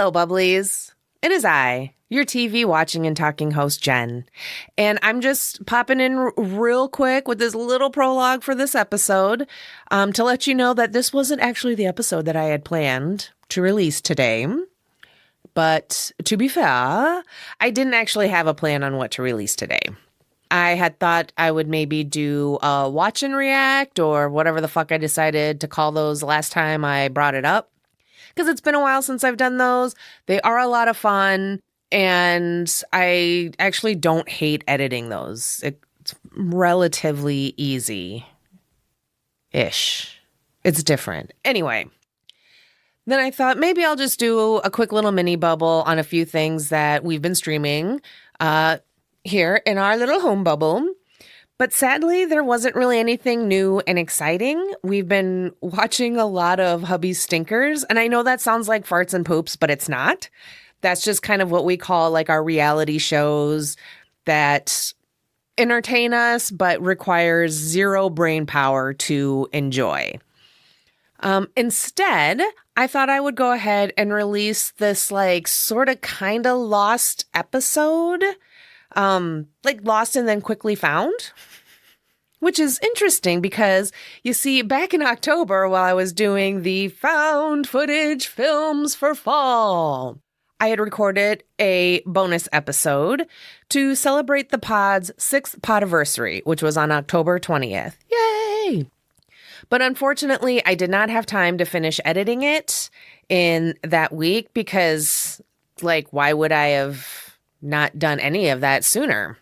Hello, Bubblies. It is I, your TV watching and talking host, Jen. And I'm just popping in real quick with this little prologue for this episode to let you know that this wasn't actually the episode that I had planned to release today. But to be fair, I didn't actually have a plan on what to release today. I had thought I would maybe do a watch and react or whatever the fuck I decided to call those last time I brought it up. Because it's been a while since I've done those. They are a lot of fun, and I actually don't hate editing those. It's relatively easy-ish. It's different. Anyway, then I thought maybe I'll just do a quick little mini bubble on a few things that we've been streaming here in our little home bubble. But sadly, there wasn't really anything new and exciting. We've been watching a lot of hubby's stinkers. And I know that sounds like farts and poops, but it's not. That's just kind of what we call like our reality shows that entertain us, but requires zero brain power to enjoy. Instead, I thought I would go ahead and release this like sort of kind of lost episode, like lost and then quickly found. Which is interesting because, you see, back in October while I was doing the found footage films for fall, I had recorded a bonus episode to celebrate the pod's 6th Podiversary, which was on October 20th. Yay! But unfortunately, I did not have time to finish editing it in that week because, like, why would I have not done any of that sooner?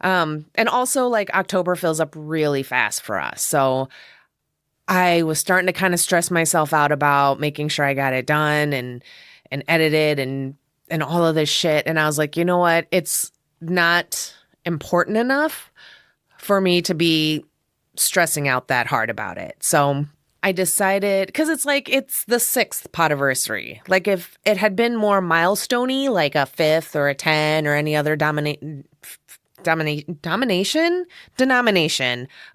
And also, like, October fills up really fast for us. So I was starting to kind of stress myself out about making sure I got it done and edited and all of this shit. And I was like, you know what? It's not important enough for me to be stressing out that hard about it. So I decided, because it's like, it's the 6th Podiversary. Like, if it had been more milestone-y, like a 5th or a 10 or any other denomination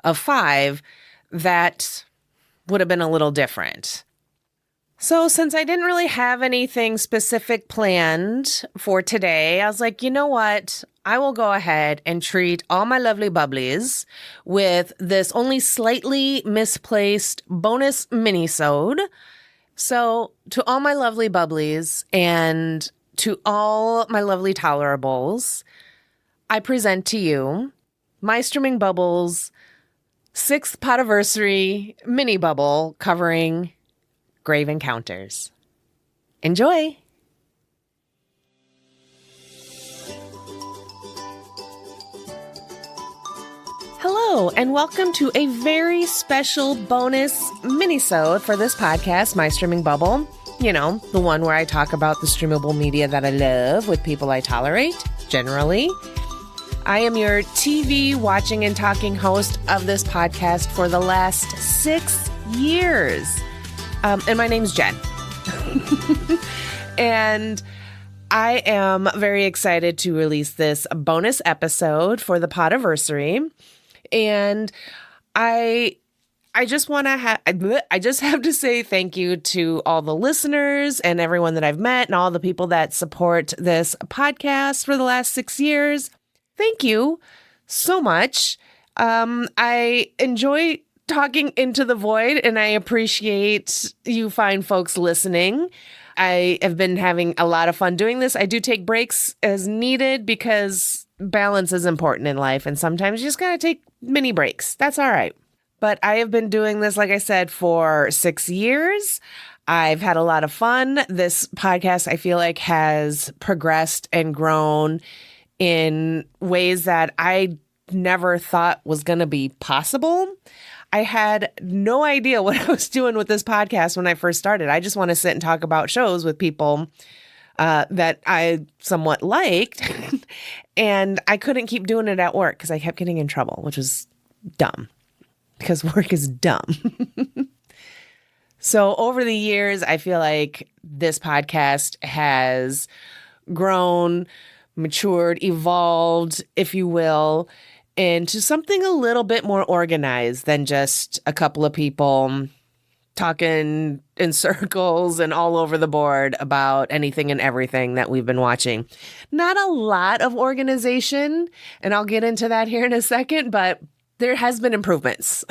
of 5, that would have been a little different. So since I didn't really have anything specific planned for today, I was like, you know what? I will go ahead and treat all my lovely bubblies with this only slightly misplaced bonus mini-sode. So to all my lovely bubblies and to all my lovely tolerables, I present to you my Streaming Bubbles 6th Podiversary mini bubble covering Grave Encounters. Enjoy! Hello, and welcome to a very special bonus mini-sode for this podcast, My Streaming Bubble. You know, the one where I talk about the streamable media that I love with people I tolerate, generally. I am your TV watching and talking host of this podcast for the last 6 years. And my name's Jen. And I am very excited to release this bonus episode for the Podiversary. And I just want to I just have to say thank you to all the listeners and everyone that I've met and all the people that support this podcast for the last 6 years. Thank you so much. I enjoy talking into the void, and I appreciate you fine folks listening. I have been having a lot of fun doing this. I do take breaks as needed because balance is important in life, and sometimes you just gotta take mini breaks. That's all right. But I have been doing this, like I said, for 6 years. I've had a lot of fun. This podcast, I feel like, has progressed and grown in ways that I never thought was going to be possible. I had no idea what I was doing with this podcast when I first started. I just want to sit and talk about shows with people that I somewhat liked. And I couldn't keep doing it at work because I kept getting in trouble, which was dumb because work is dumb. So over the years, I feel like this podcast has grown, matured, evolved, if you will, into something a little bit more organized than just a couple of people talking in circles and all over the board about anything and everything that we've been watching. Not a lot of organization, and I'll get into that here in a second, but there has been improvements.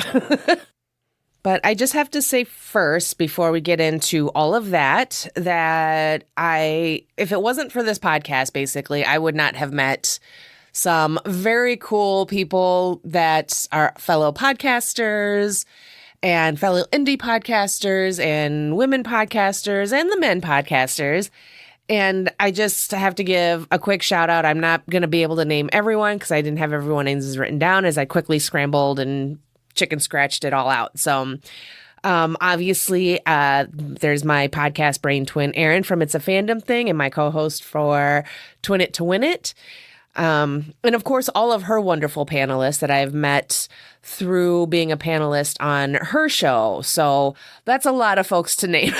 But I just have to say first, before we get into all of that, that if it wasn't for this podcast, basically, I would not have met some very cool people that are fellow podcasters and fellow indie podcasters and women podcasters and the men podcasters. And I just have to give a quick shout out. I'm not going to be able to name everyone because I didn't have everyone's names written down as I quickly scrambled and chicken scratched it all out. So obviously, there's my podcast brain twin, Erin, from It's a Fandom Thing, and my co-host for Twin It to Win It. And of course, all of her wonderful panelists that I've met through being a panelist on her show. So that's a lot of folks to name.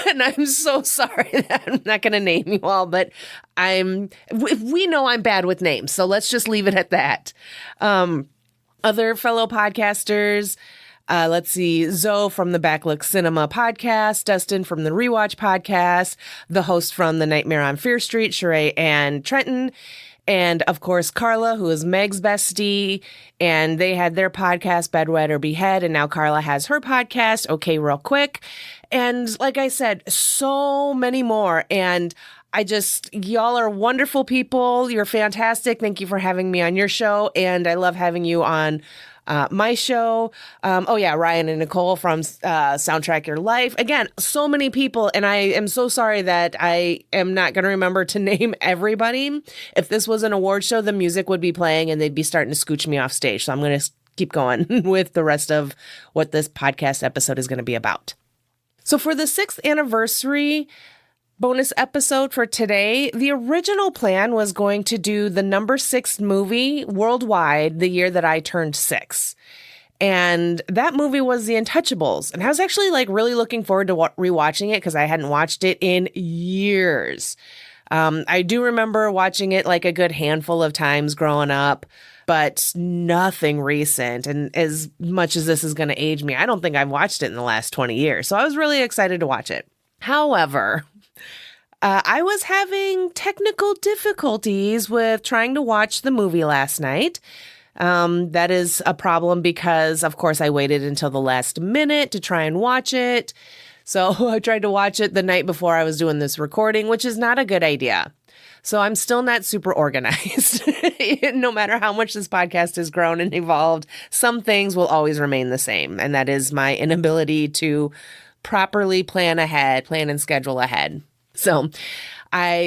And I'm so sorry that I'm not going to name you all, but we know I'm bad with names. So let's just leave it at that. Other fellow podcasters, let's see, Zoe from the Backlook Cinema podcast, Dustin from the Rewatch podcast, the host from The Nightmare on Fear Street, Sheree and Trenton, and of course, Carla, who is Meg's bestie, and they had their podcast, Bedwet or Behead, and now Carla has her podcast, Okay Real Quick. And like I said, so many more. And y'all are wonderful people. You're fantastic. Thank you for having me on your show. And I love having you on my show. Ryan and Nicole from Soundtrack Your Life. Again, so many people. And I am so sorry that I am not going to remember to name everybody. If this was an award show, the music would be playing and they'd be starting to scooch me off stage. So I'm going to keep going with the rest of what this podcast episode is going to be about. So for the 6th anniversary bonus episode for today, the original plan was going to do the number 6 movie worldwide the year that I turned 6. And that movie was The Untouchables. And I was actually really looking forward to rewatching it because I hadn't watched it in years. I do remember watching it a good handful of times growing up, but nothing recent. And as much as this is going to age me, I don't think I've watched it in the last 20 years. So I was really excited to watch it. However, I was having technical difficulties with trying to watch the movie last night. That is a problem because, of course, I waited until the last minute to try and watch it. So I tried to watch it the night before I was doing this recording, which is not a good idea. So I'm still not super organized. No matter how much this podcast has grown and evolved, some things will always remain the same. And that is my inability to properly plan and schedule ahead. So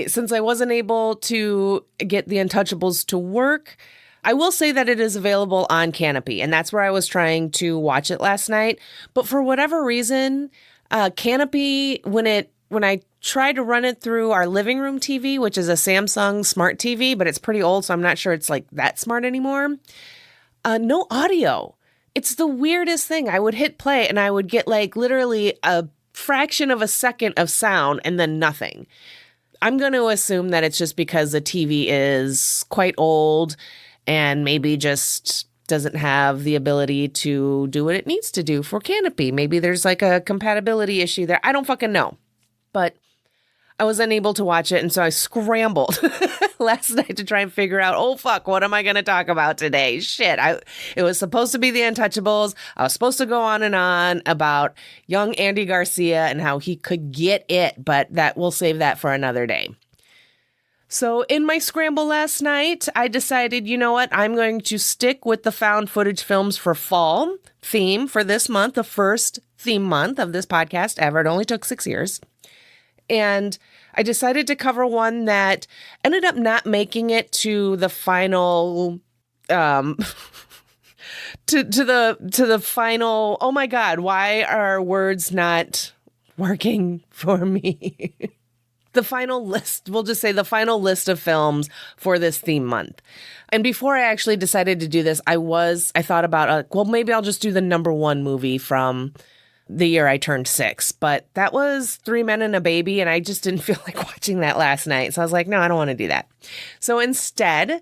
since I wasn't able to get The Untouchables to work, I will say that it is available on Canopy, and that's where I was trying to watch it last night. But for whatever reason, Canopy, when I tried to run it through our living room TV, which is a Samsung smart TV, but it's pretty old, so I'm not sure it's that smart anymore. No audio. It's the weirdest thing. I would hit play and I would get literally a fraction of a second of sound and then nothing. I'm going to assume that it's just because the TV is quite old and maybe just doesn't have the ability to do what it needs to do for Canopy. Maybe there's a compatibility issue there. I don't fucking know. But I was unable to watch it, and so I scrambled last night to try and figure out, oh, fuck, what am I going to talk about today? Shit, it was supposed to be The Untouchables. I was supposed to go on and on about young Andy Garcia and how he could get it, but we'll save that for another day. So in my scramble last night, I decided, you know what, I'm going to stick with the found footage films for fall theme for this month, the first theme month of this podcast ever. It only took 6 years. And I decided to cover one that ended up not making it to the final, to the final, oh my God, why are words not working for me? The final list, we'll just say the final list of films for this theme month. And before I actually decided to do this, I thought about, maybe I'll just do the number 1 movie from the year I turned 6, but that was Three Men and a Baby, and I just didn't feel like watching that last night. So I was like, no, I don't want to do that. So instead,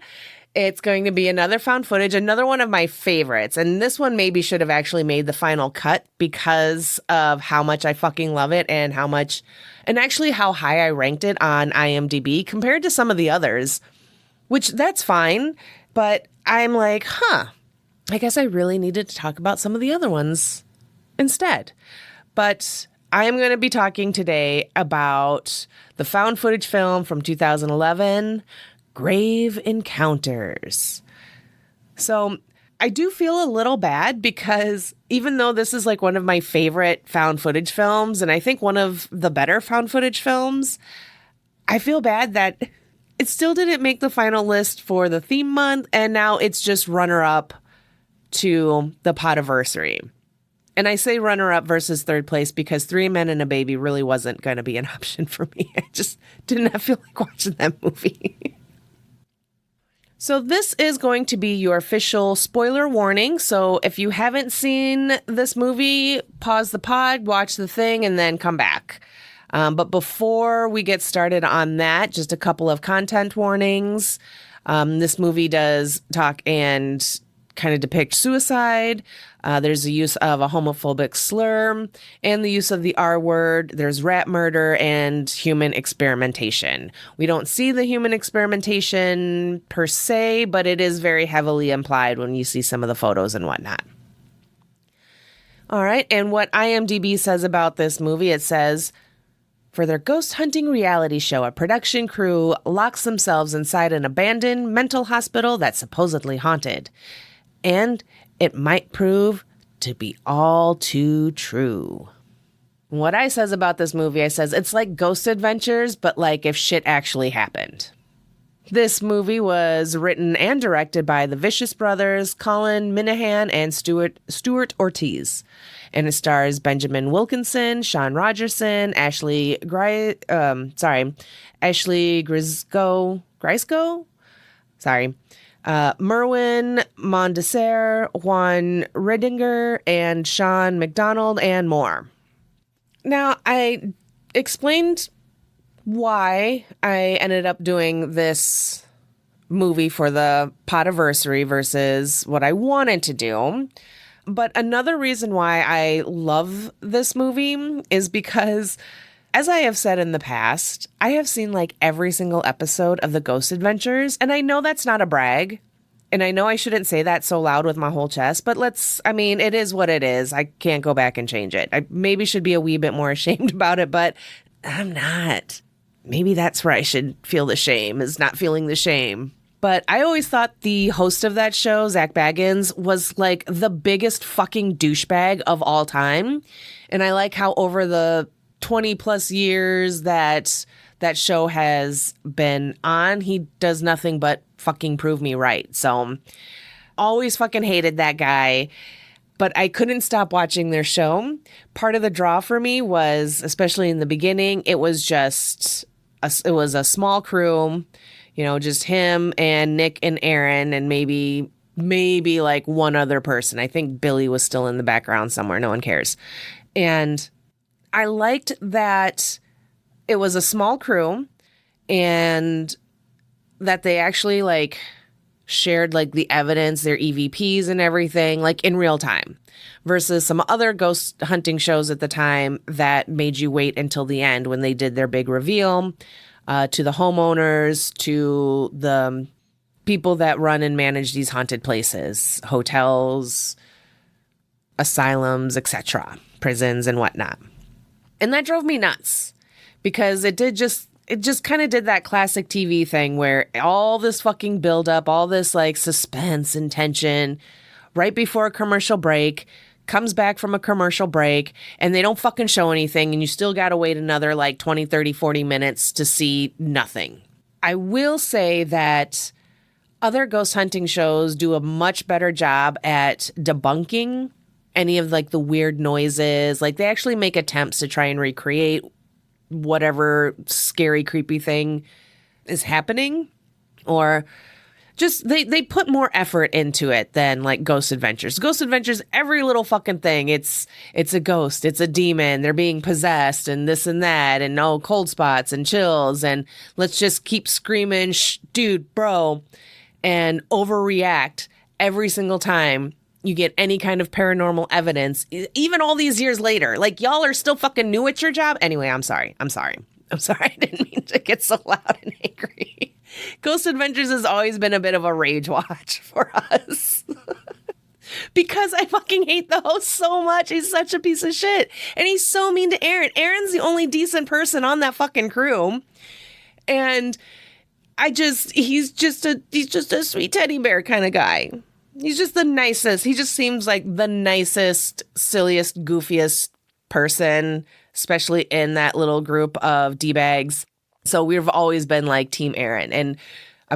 It's going to be another found footage, another one of my favorites. And this one maybe should have actually made the final cut because of how much I fucking love it and actually how high I ranked it on IMDb compared to some of the others, which that's fine. But I'm like, I guess I really needed to talk about some of the other ones instead. But I am going to be talking today about the found footage film from 2011, Grave Encounters. So I do feel a little bad because even though this is like one of my favorite found footage films, and I think one of the better found footage films, I feel bad that it still didn't make the final list for the theme month, and now it's just runner-up to the Podiversary. And I say runner-up versus third place because Three Men and a Baby really wasn't going to be an option for me. I just didn't feel like watching that movie. So this is going to be your official spoiler warning. So if you haven't seen this movie, pause the pod, watch the thing, and then come back. But before we get started on that, just a couple of content warnings. This movie does talk and kind of depict suicide. There's the use of a homophobic slur and the use of the R word. There's rat murder and human experimentation. We don't see the human experimentation per se, but it is very heavily implied when you see some of the photos and whatnot. All right. And what IMDb says about this movie, it says, for their ghost hunting reality show, a production crew locks themselves inside an abandoned mental hospital that's supposedly haunted. And it might prove to be all too true. What I says about this movie, I says it's like Ghost Adventures, but like if shit actually happened. This movie was written and directed by the Vicious brothers, Colin Minahan and Stuart Ortiz. And it stars Benjamin Wilkinson, Sean Rogerson, Ashley Grisco. Merwin Mondesir, Juan Ridinger, and Sean McDonald, and more. Now, I explained why I ended up doing this movie for the Podiversary versus what I wanted to do. But another reason why I love this movie is because, as I have said in the past, I have seen like every single episode of the Ghost Adventures, and I know that's not a brag, and I know I shouldn't say that so loud with my whole chest, but it is what it is. I can't go back and change it. I maybe should be a wee bit more ashamed about it, but I'm not. Maybe that's where I should feel the shame, is not feeling the shame. But I always thought the host of that show, Zach Baggins, was like the biggest fucking douchebag of all time. And I like how over the 20 plus years that show has been on, he does nothing but fucking prove me right. So always fucking hated that guy, but I couldn't stop watching their show. Part of the draw for me was, especially in the beginning, it was a small crew, just him and Nick and Aaron and maybe like one other person. I think Billy was still in the background somewhere. No one cares. And I liked that it was a small crew and that they actually like shared like the evidence, their EVPs and everything like in real time versus some other ghost hunting shows at the time that made you wait until the end when they did their big reveal to the homeowners, to the people that run and manage these haunted places, hotels, asylums, etc., prisons and whatnot. And that drove me nuts because it just kind of did that classic TV thing where all this fucking buildup, all this like suspense and tension right before a commercial break, comes back from a commercial break, and they don't fucking show anything, and you still got to wait another like 20, 30, 40 minutes to see nothing. I will say that other ghost hunting shows do a much better job at debunking any of like the weird noises. Like they actually make attempts to try and recreate whatever scary, creepy thing is happening, or just they put more effort into it than like Ghost Adventures. Ghost Adventures, every little fucking thing, it's a ghost, it's a demon, they're being possessed and this and that, and cold spots and chills, and let's just keep screaming, dude, bro. and overreact every single time you get any kind of paranormal evidence, even all these years later. Like, y'all are still fucking new at your job. Anyway, I'm sorry. I didn't mean to get so loud and angry. Ghost Adventures has always been a bit of a rage watch for us. Because I fucking hate the host so much. He's such a piece of shit. And he's so mean to Aaron. Aaron's the only decent person on that fucking crew. And he's just a sweet teddy bear kind of guy. He's just the nicest. He just seems like the nicest, silliest, goofiest person, especially in that little group of D-bags. So we've always been like Team Aaron. And I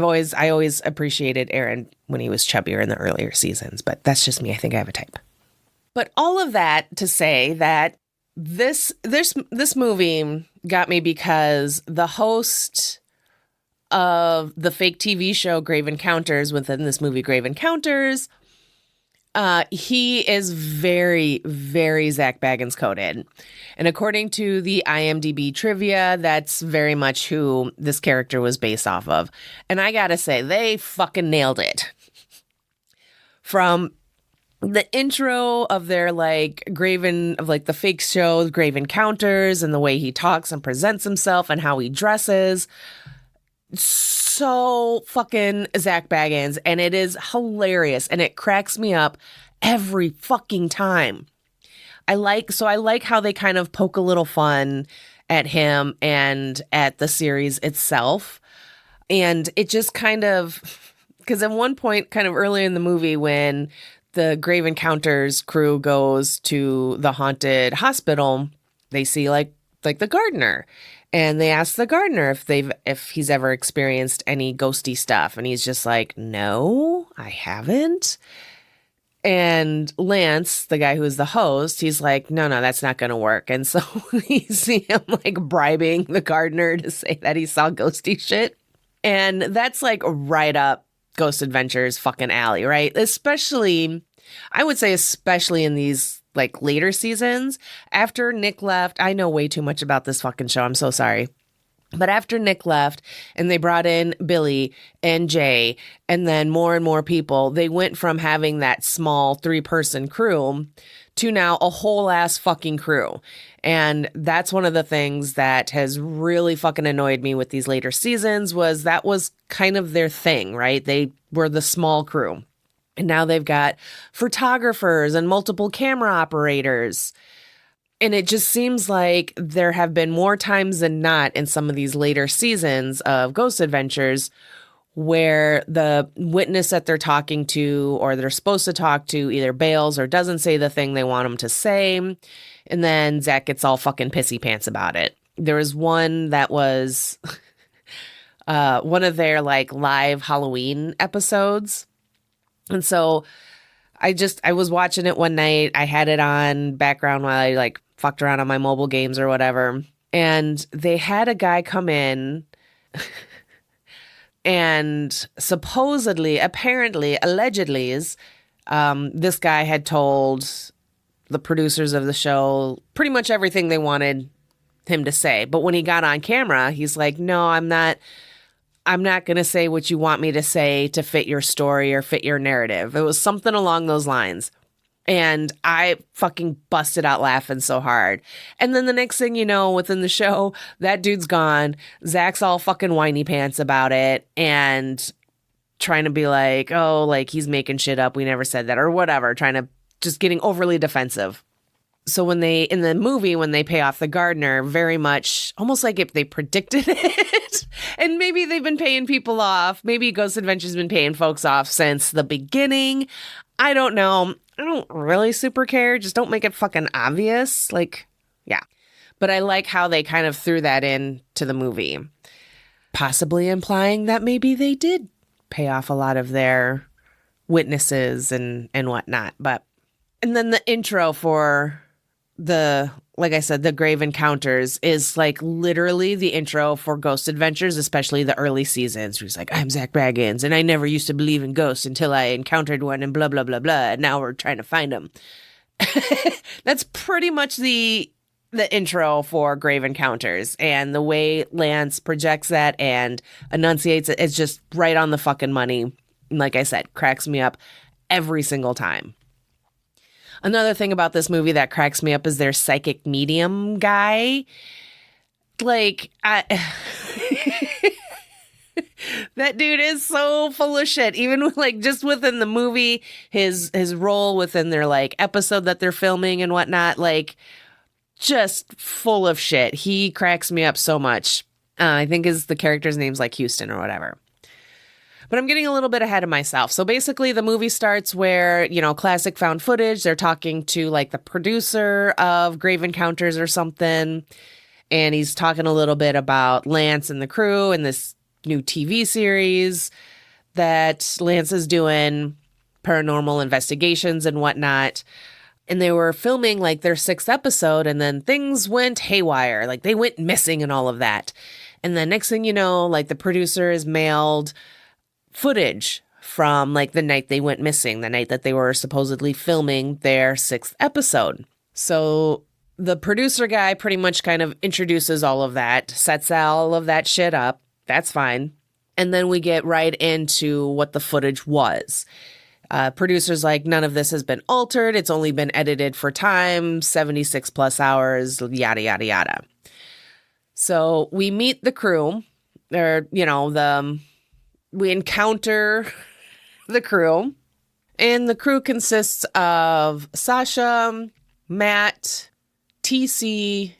always appreciated Aaron when he was chubbier in the earlier seasons, but that's just me. I think I have a type. But all of that to say that this movie got me because the host of the fake TV show Grave Encounters within this movie, Grave Encounters, he is very, very Zach Baggins coded. And according to the IMDb trivia, that's very much who this character was based off of. And I gotta say, they fucking nailed it. From the intro of their the fake show, Grave Encounters, and the way he talks and presents himself and how he dresses. So fucking Zach Baggins, and it is hilarious, and it cracks me up every fucking time. I like how they kind of poke a little fun at him and at the series itself. And it just kind of, because at one point, kind of early in the movie, when the Grave Encounters crew goes to the haunted hospital, they see like the gardener. And they ask the gardener if he's ever experienced any ghosty stuff. And he's just like, no, I haven't. And Lance, the guy who's the host, he's like, no, that's not going to work. And so you see him like bribing the gardener to say that he saw ghosty shit. And that's like right up Ghost Adventures fucking alley, right? Especially, I would say especially in these like later seasons. After Nick left, I know way too much about this fucking show. I'm so sorry. But after Nick left and they brought in Billy and Jay and then more and more people, they went from having that small 3-person crew to now a whole ass fucking crew. And that's one of the things that has really fucking annoyed me with these later seasons was that was kind of their thing, right? They were the small crew. And now they've got photographers and multiple camera operators. And it just seems like there have been more times than not in some of these later seasons of Ghost Adventures where the witness that they're talking to or they're supposed to talk to either bails or doesn't say the thing they want them to say. And then Zach gets all fucking pissy pants about it. There was one that was one of their like live Halloween episodes. And so I was watching it one night. I had it on background while I like fucked around on my mobile games or whatever. And they had a guy come in and supposedly, apparently, allegedly, this guy had told the producers of the show pretty much everything they wanted him to say. But when he got on camera, he's like, no, I'm not going to say what you want me to say to fit your story or fit your narrative. It was something along those lines. And I fucking busted out laughing so hard. And then the next thing you know, within the show, that dude's gone. Zach's all fucking whiny pants about it and trying to be like, oh, like he's making shit up. We never said that or whatever, trying to just getting overly defensive. So when in the movie, when they pay off the gardener, very much almost like if they predicted it. And maybe they've been paying people off. Maybe Ghost Adventures has been paying folks off since the beginning. I don't know. I don't really super care. Just don't make it fucking obvious. Like, yeah. But I like how they kind of threw that in to the movie. Possibly implying that maybe they did pay off a lot of their witnesses and whatnot. And then the intro for like I said, the Grave Encounters is like literally the intro for Ghost Adventures, especially the early seasons. Where he's like, I'm Zach Baggins, and I never used to believe in ghosts until I encountered one and blah, blah, blah, blah. And now we're trying to find them. That's pretty much the intro for Grave Encounters. And the way Lance projects that and enunciates it is just right on the fucking money. Like I said, cracks me up every single time. Another thing about this movie that cracks me up is their psychic medium guy. Like, that dude is so full of shit. Even with, like, just within the movie, his role within their like episode that they're filming and whatnot, like, just full of shit. He cracks me up so much. I think the character's name's like Houston or whatever. But I'm getting a little bit ahead of myself. So basically the movie starts where, classic found footage. They're talking to like the producer of Grave Encounters or something. And he's talking a little bit about Lance and the crew and this new TV series that Lance is doing, paranormal investigations and whatnot. And they were filming like their 6th episode, and then things went haywire. Like they went missing and all of that. And then next thing you know, like the producer is mailed footage from like the night they went missing, the night that they were supposedly filming their 6th episode. So the producer guy pretty much kind of introduces all of that, sets all of that shit up. That's fine. And then we get right into what the footage was. Producer's like, none of this has been altered. It's only been edited for time, 76 plus hours, yada, yada, yada. So we meet the crew, or, we encounter the crew, and the crew consists of Sasha, Matt, TC,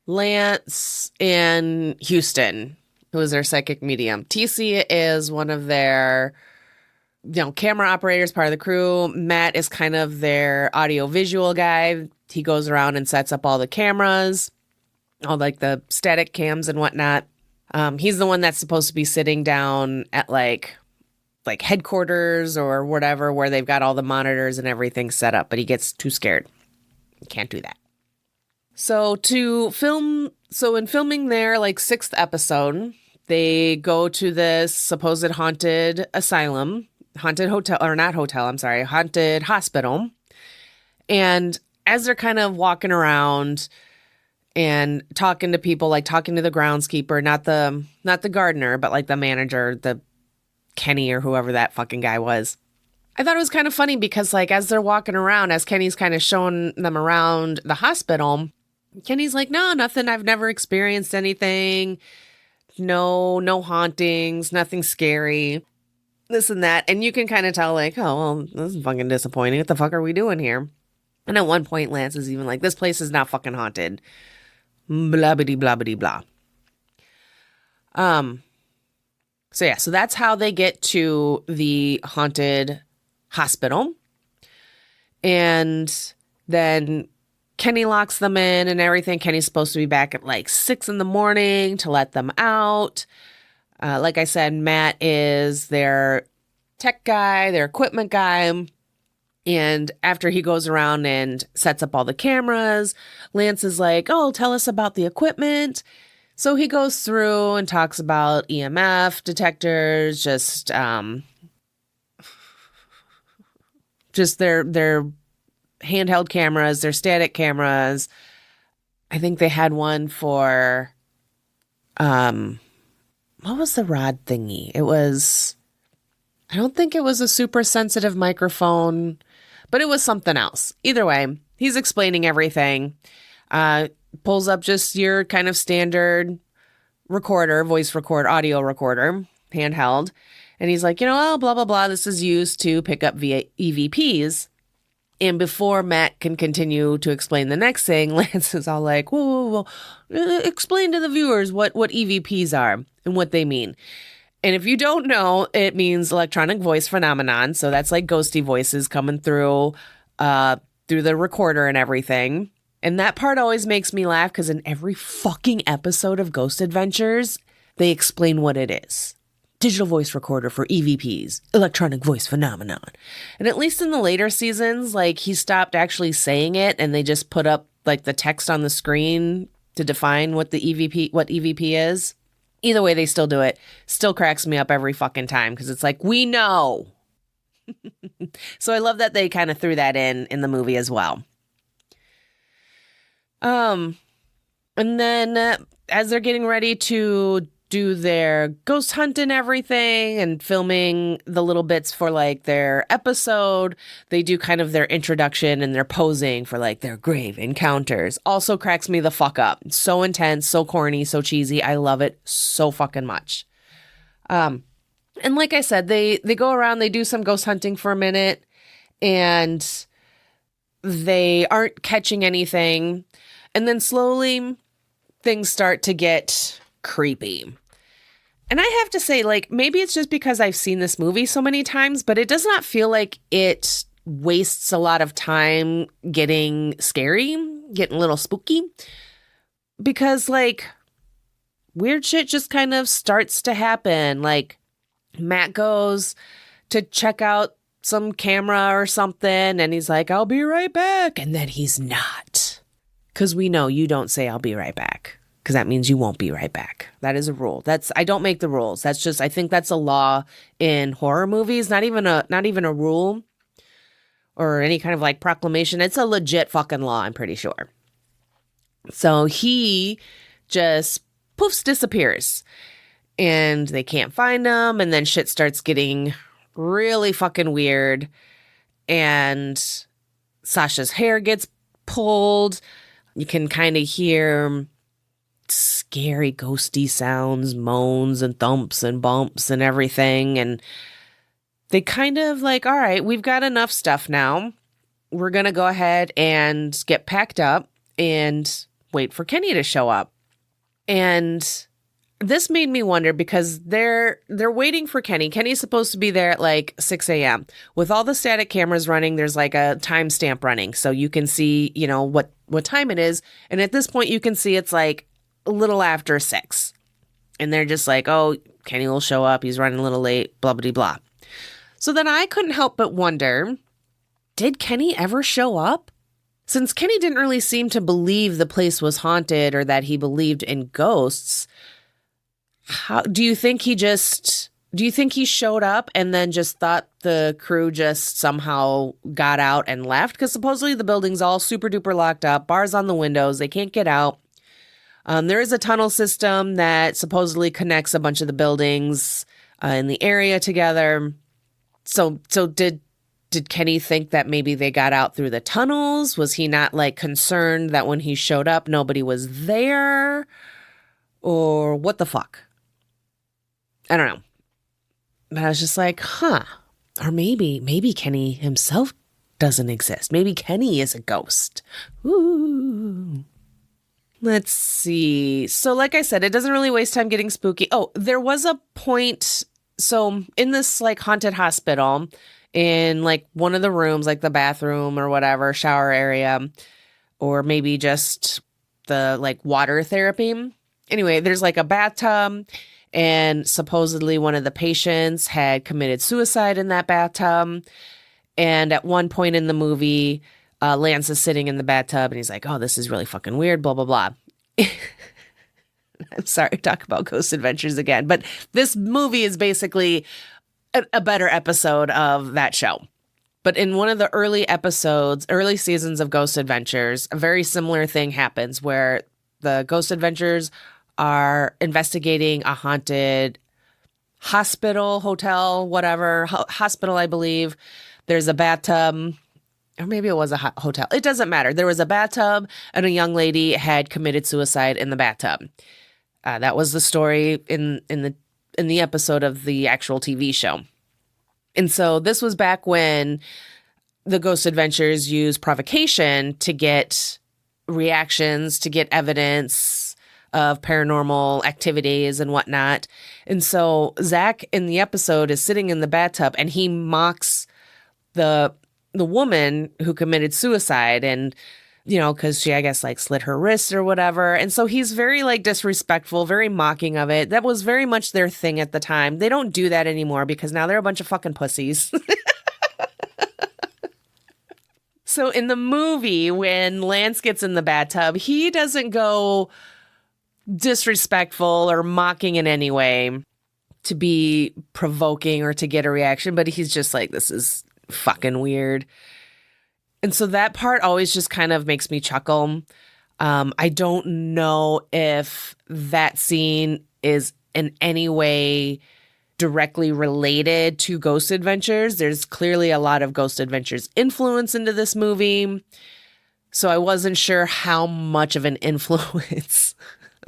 Lance, and Houston, who is their psychic medium. TC is one of their, camera operators, part of the crew. Matt is kind of their audio visual guy. He goes around and sets up all the cameras, all like the static cams and whatnot. He's the one that's supposed to be sitting down at like headquarters or whatever, where they've got all the monitors and everything set up, but he gets too scared. He can't do that. So in filming their like 6th episode, they go to this supposed haunted asylum, haunted hospital. And as they're kind of walking around and talking to people, like talking to the groundskeeper, not the gardener, but like the manager, the Kenny or whoever that fucking guy was. I thought it was kind of funny because like as they're walking around, as Kenny's kind of showing them around the hospital, Kenny's like, no, nothing. I've never experienced anything. No hauntings, nothing scary, this and that. And you can kind of tell like, oh, well, this is fucking disappointing. What the fuck are we doing here? And at one point, Lance is even like, this place is not fucking haunted. Blah, bitty, blah, bitty, blah. So that's how they get to the haunted hospital. And then Kenny locks them in and everything. Kenny's supposed to be back at like 6 a.m. to let them out. Like I said, Matt is their tech guy, their equipment guy. And after he goes around and sets up all the cameras, Lance is like, oh, tell us about the equipment. So he goes through and talks about EMF detectors, just their handheld cameras, their static cameras. I think they had one for, what was the rod thingy? I don't think it was a super sensitive microphone, but it was something else. Either way, he's explaining everything. Pulls up just your kind of standard recorder, audio recorder, handheld. And he's like, blah, blah, blah. This is used to pick up via EVPs. And before Matt can continue to explain the next thing, Lance is all like, whoa. Explain to the viewers what EVPs are and what they mean. And if you don't know, it means electronic voice phenomenon. So that's like ghosty voices coming through the recorder and everything. And that part always makes me laugh because in every fucking episode of Ghost Adventures, they explain what it is. Digital voice recorder for EVPs, electronic voice phenomenon. And at least in the later seasons, like he stopped actually saying it and they just put up like the text on the screen to define what EVP is. Either way, they still do it. Still cracks me up every fucking time because it's like, we know. So I love that they kind of threw that in the movie as well. And then as they're getting ready to do their ghost hunt and everything and filming the little bits for like their episode. They do kind of their introduction and their posing for like their grave encounters. Also cracks me the fuck up. So intense, so corny, so cheesy. I love it so fucking much. And like I said, they go around, they do some ghost hunting for a minute, and they aren't catching anything. And then slowly things start to get creepy. And I have to say, like, maybe it's just because I've seen this movie so many times, but it does not feel like it wastes a lot of time getting scary, getting a little spooky. Because, like, weird shit just kind of starts to happen. Like, Matt goes to check out some camera or something, and he's like, I'll be right back. And then he's not. Because we know you don't say, I'll be right back. Because that means you won't be right back. That is a rule. I don't make the rules. That's just, I think that's a law in horror movies. Not even a rule or any kind of like proclamation. It's a legit fucking law, I'm pretty sure. So he just poofs, disappears. And they can't find him. And then shit starts getting really fucking weird. And Sasha's hair gets pulled. You can kind of hear scary ghosty sounds, moans and thumps and bumps and everything. And they kind of like, all right, we've got enough stuff now. We're going to go ahead and get packed up and wait for Kenny to show up. And this made me wonder because they're waiting for Kenny. Kenny's supposed to be there at like 6 a.m. With all the static cameras running, there's like a timestamp running. So you can see, you know, what time it is. And at this point, you can see it's like a little after 6. And they're just like, oh, Kenny will show up. He's running a little late, blah, blah, blah. So then I couldn't help but wonder, did Kenny ever show up? Since Kenny didn't really seem to believe the place was haunted or that he believed in ghosts, how do you think he showed up and then just thought the crew just somehow got out and left? Because supposedly the building's all super duper locked up, bars on the windows, they can't get out. There is a tunnel system that supposedly connects a bunch of the buildings in the area together. So did Kenny think that maybe they got out through the tunnels? Was he not like concerned that when he showed up, nobody was there? Or what the fuck? I don't know. But I was just like, huh. Or maybe Kenny himself doesn't exist. Maybe Kenny is a ghost. Ooh. Let's see. So like I said, it doesn't really waste time getting spooky. Oh, there was a point. So in this like haunted hospital, in like one of the rooms, like the bathroom or whatever, shower area, or maybe just the like water therapy. Anyway, there's like a bathtub, and supposedly one of the patients had committed suicide in that bathtub. And at one point in the movie, Lance is sitting in the bathtub and he's like, oh, this is really fucking weird, blah, blah, blah. I'm sorry to talk about Ghost Adventures again, but this movie is basically a better episode of that show. But in one of the early seasons of Ghost Adventures, a very similar thing happens where the Ghost Adventures are investigating a haunted hospital, hotel, whatever, hospital, I believe. There's a bathtub, or maybe it was a hotel. It doesn't matter. There was a bathtub and a young lady had committed suicide in the bathtub. That was the story in the episode of the actual TV show. And so this was back when the Ghost Adventures used provocation to get reactions, to get evidence of paranormal activities and whatnot. And so Zach in the episode is sitting in the bathtub and he mocks the woman who committed suicide, and you know, because she, I guess, like slit her wrist or whatever. And so he's very like disrespectful, very mocking of it. That was very much their thing at the time. They don't do that anymore because now they're a bunch of fucking pussies. So in the movie, when Lance gets in the bathtub, he doesn't go disrespectful or mocking in any way to be provoking or to get a reaction, but he's just like, this is fucking weird. And so that part always just kind of makes me chuckle. I don't know if that scene is in any way directly related to Ghost Adventures. There's clearly a lot of Ghost Adventures influence into this movie. So I wasn't sure how much of an influence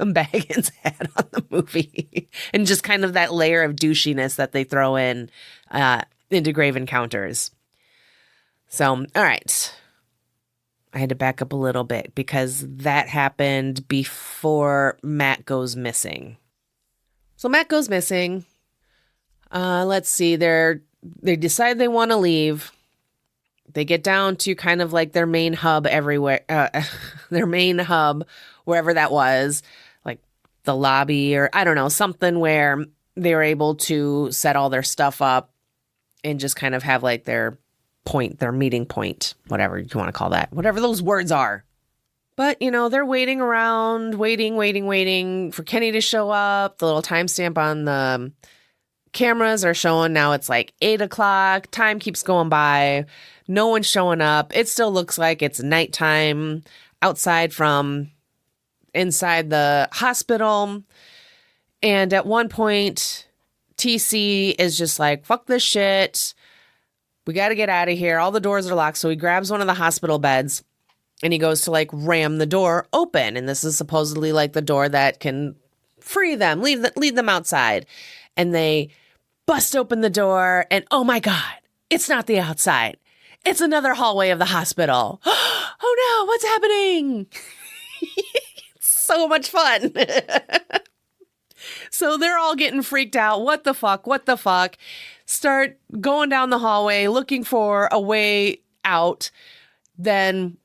Baggins had on the movie and just kind of that layer of douchiness that they throw in into Grave Encounters. So, all right. I had to back up a little bit because that happened before Matt goes missing. So Matt goes missing. Let's see. They decide they want to leave. They get down to kind of like their main hub everywhere. Their main hub, wherever that was, like the lobby or I don't know, something where they were able to set all their stuff up and just kind of have like their meeting point, whatever you want to call that, whatever those words are. But, they're waiting around, waiting for Kenny to show up. The little timestamp on the cameras are showing now it's like 8:00. Time keeps going by. No one's showing up. It still looks like it's nighttime outside from inside the hospital. And at one point, TC is just like, fuck this shit. We got to get out of here. All the doors are locked. So he grabs one of the hospital beds and he goes to like ram the door open. And this is supposedly like the door that can free them, lead them outside. And they bust open the door and oh my God, it's not the outside. It's another hallway of the hospital. Oh no, what's happening? It's so much fun. So they're all getting freaked out. What the fuck? Start going down the hallway looking for a way out. Then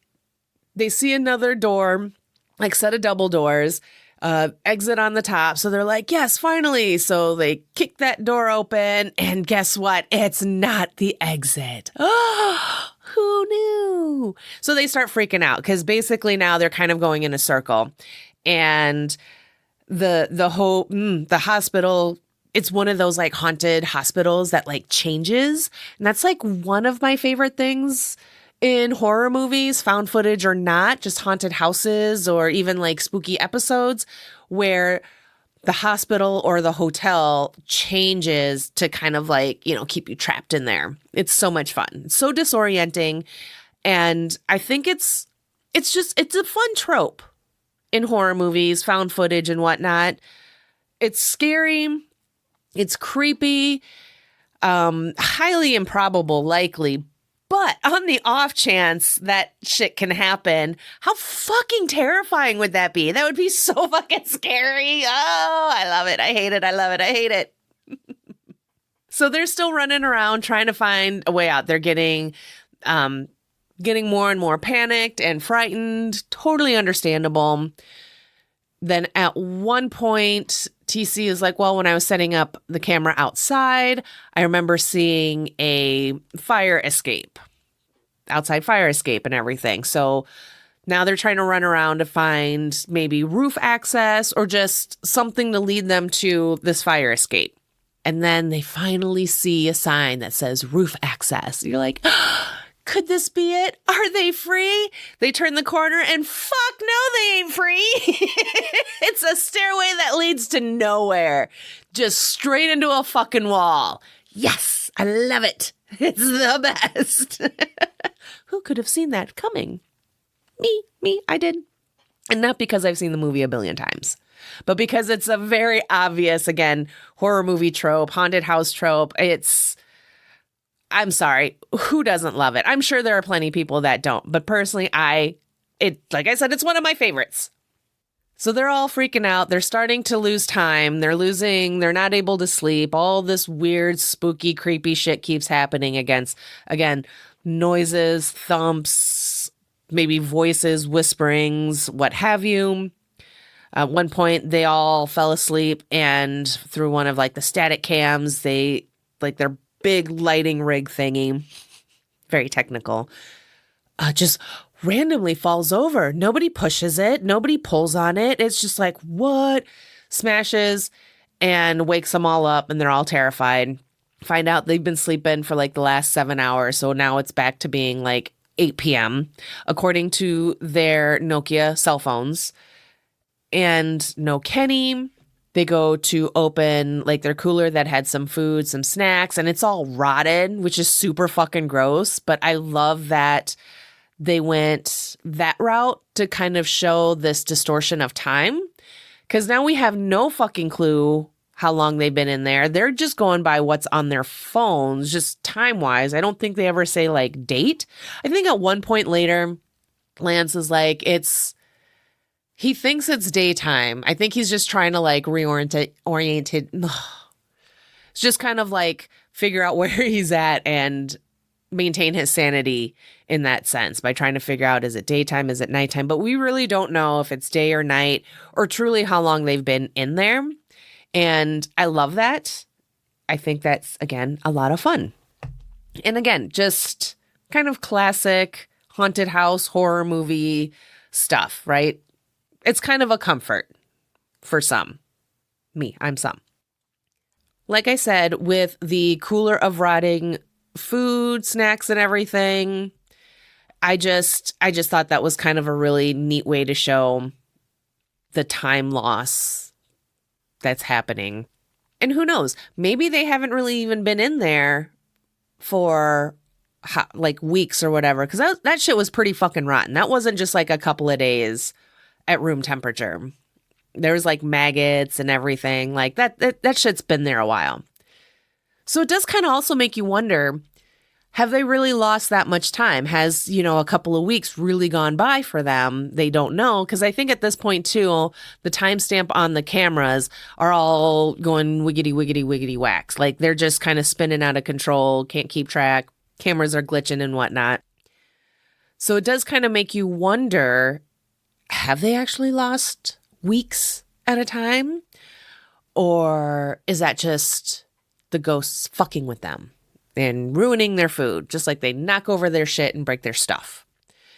they see another door, like set of double doors, exit on the top. So they're like, yes, finally. So they kick that door open and guess what? It's not the exit. Oh, who knew? So they start freaking out because basically now they're kind of going in a circle and the hospital, it's one of those like haunted hospitals that like changes. And that's like one of my favorite things in horror movies, found footage or not, just haunted houses or even like spooky episodes where the hospital or the hotel changes to kind of like, keep you trapped in there. It's so much fun. It's so disorienting. And I think it's a fun trope in horror movies, found footage and whatnot. It's scary. It's creepy, highly improbable, likely. But on the off chance that shit can happen, how fucking terrifying would that be? That would be so fucking scary. Oh, I love it. I hate it. I love it. I hate it. So they're still running around trying to find a way out. They're getting more and more panicked and frightened. Totally understandable. Then at one point, TC is like, well, when I was setting up the camera outside, I remember seeing a outside fire escape and everything. So now they're trying to run around to find maybe roof access or just something to lead them to this fire escape. And then they finally see a sign that says roof access. You're like, could this be it? Are they free? They turn the corner and fuck no, they ain't free. It's a stairway that leads to nowhere. Just straight into a fucking wall. Yes, I love it. It's the best. Who could have seen that coming? Me, I did. And not because I've seen the movie a billion times, but because it's a very obvious, again, horror movie trope, haunted house trope. I'm sorry, who doesn't love it? I'm sure there are plenty of people that don't, but personally, like I said, it's one of my favorites. So they're all freaking out. They're starting to lose time. They're not able to sleep. All this weird, spooky, creepy shit keeps happening again, noises, thumps, maybe voices, whisperings, what have you. At one point, they all fell asleep and through one of like the static cams, their big lighting rig thingy, very technical, just randomly falls over. Nobody pushes it. Nobody pulls on it. It's just like, what? Smashes and wakes them all up and they're all terrified. Find out they've been sleeping for like the last 7 hours. So now it's back to being like 8 p.m. according to their Nokia cell phones. And no Kenny. They go to open like their cooler that had some food, some snacks, and it's all rotted, which is super fucking gross. But I love that they went that route to kind of show this distortion of time. Because now we have no fucking clue how long they've been in there. They're just going by what's on their phones, just time-wise. I don't think they ever say, like, date. I think at one point later, Lance is like, he thinks it's daytime. I think he's just trying to, like, oriented. It's just kind of, like, figure out where he's at and maintain his sanity in that sense by trying to figure out, is it daytime, is it nighttime? But we really don't know if it's day or night or truly how long they've been in there. And I love that. I think that's, again, a lot of fun. And again, just kind of classic haunted house horror movie stuff, right? It's kind of a comfort for some. I'm some. Like I said, with the cooler of rotting food, snacks, and everything, I just thought that was kind of a really neat way to show the time loss that's happening. And who knows, maybe they haven't really even been in there for like weeks or whatever, because that shit was pretty fucking rotten. That wasn't just like a couple of days at room temperature. There was like maggots and everything like that shit's been there a while. So it does kind of also make you wonder, have they really lost that much time? Has, a couple of weeks really gone by for them? They don't know. Because I think at this point, too, the timestamp on the cameras are all going wiggity, wiggity, wiggity whacks. Like they're just kind of spinning out of control, can't keep track. Cameras are glitching and whatnot. So it does kind of make you wonder, have they actually lost weeks at a time? Or is that just the ghosts fucking with them and ruining their food, just like they knock over their shit and break their stuff,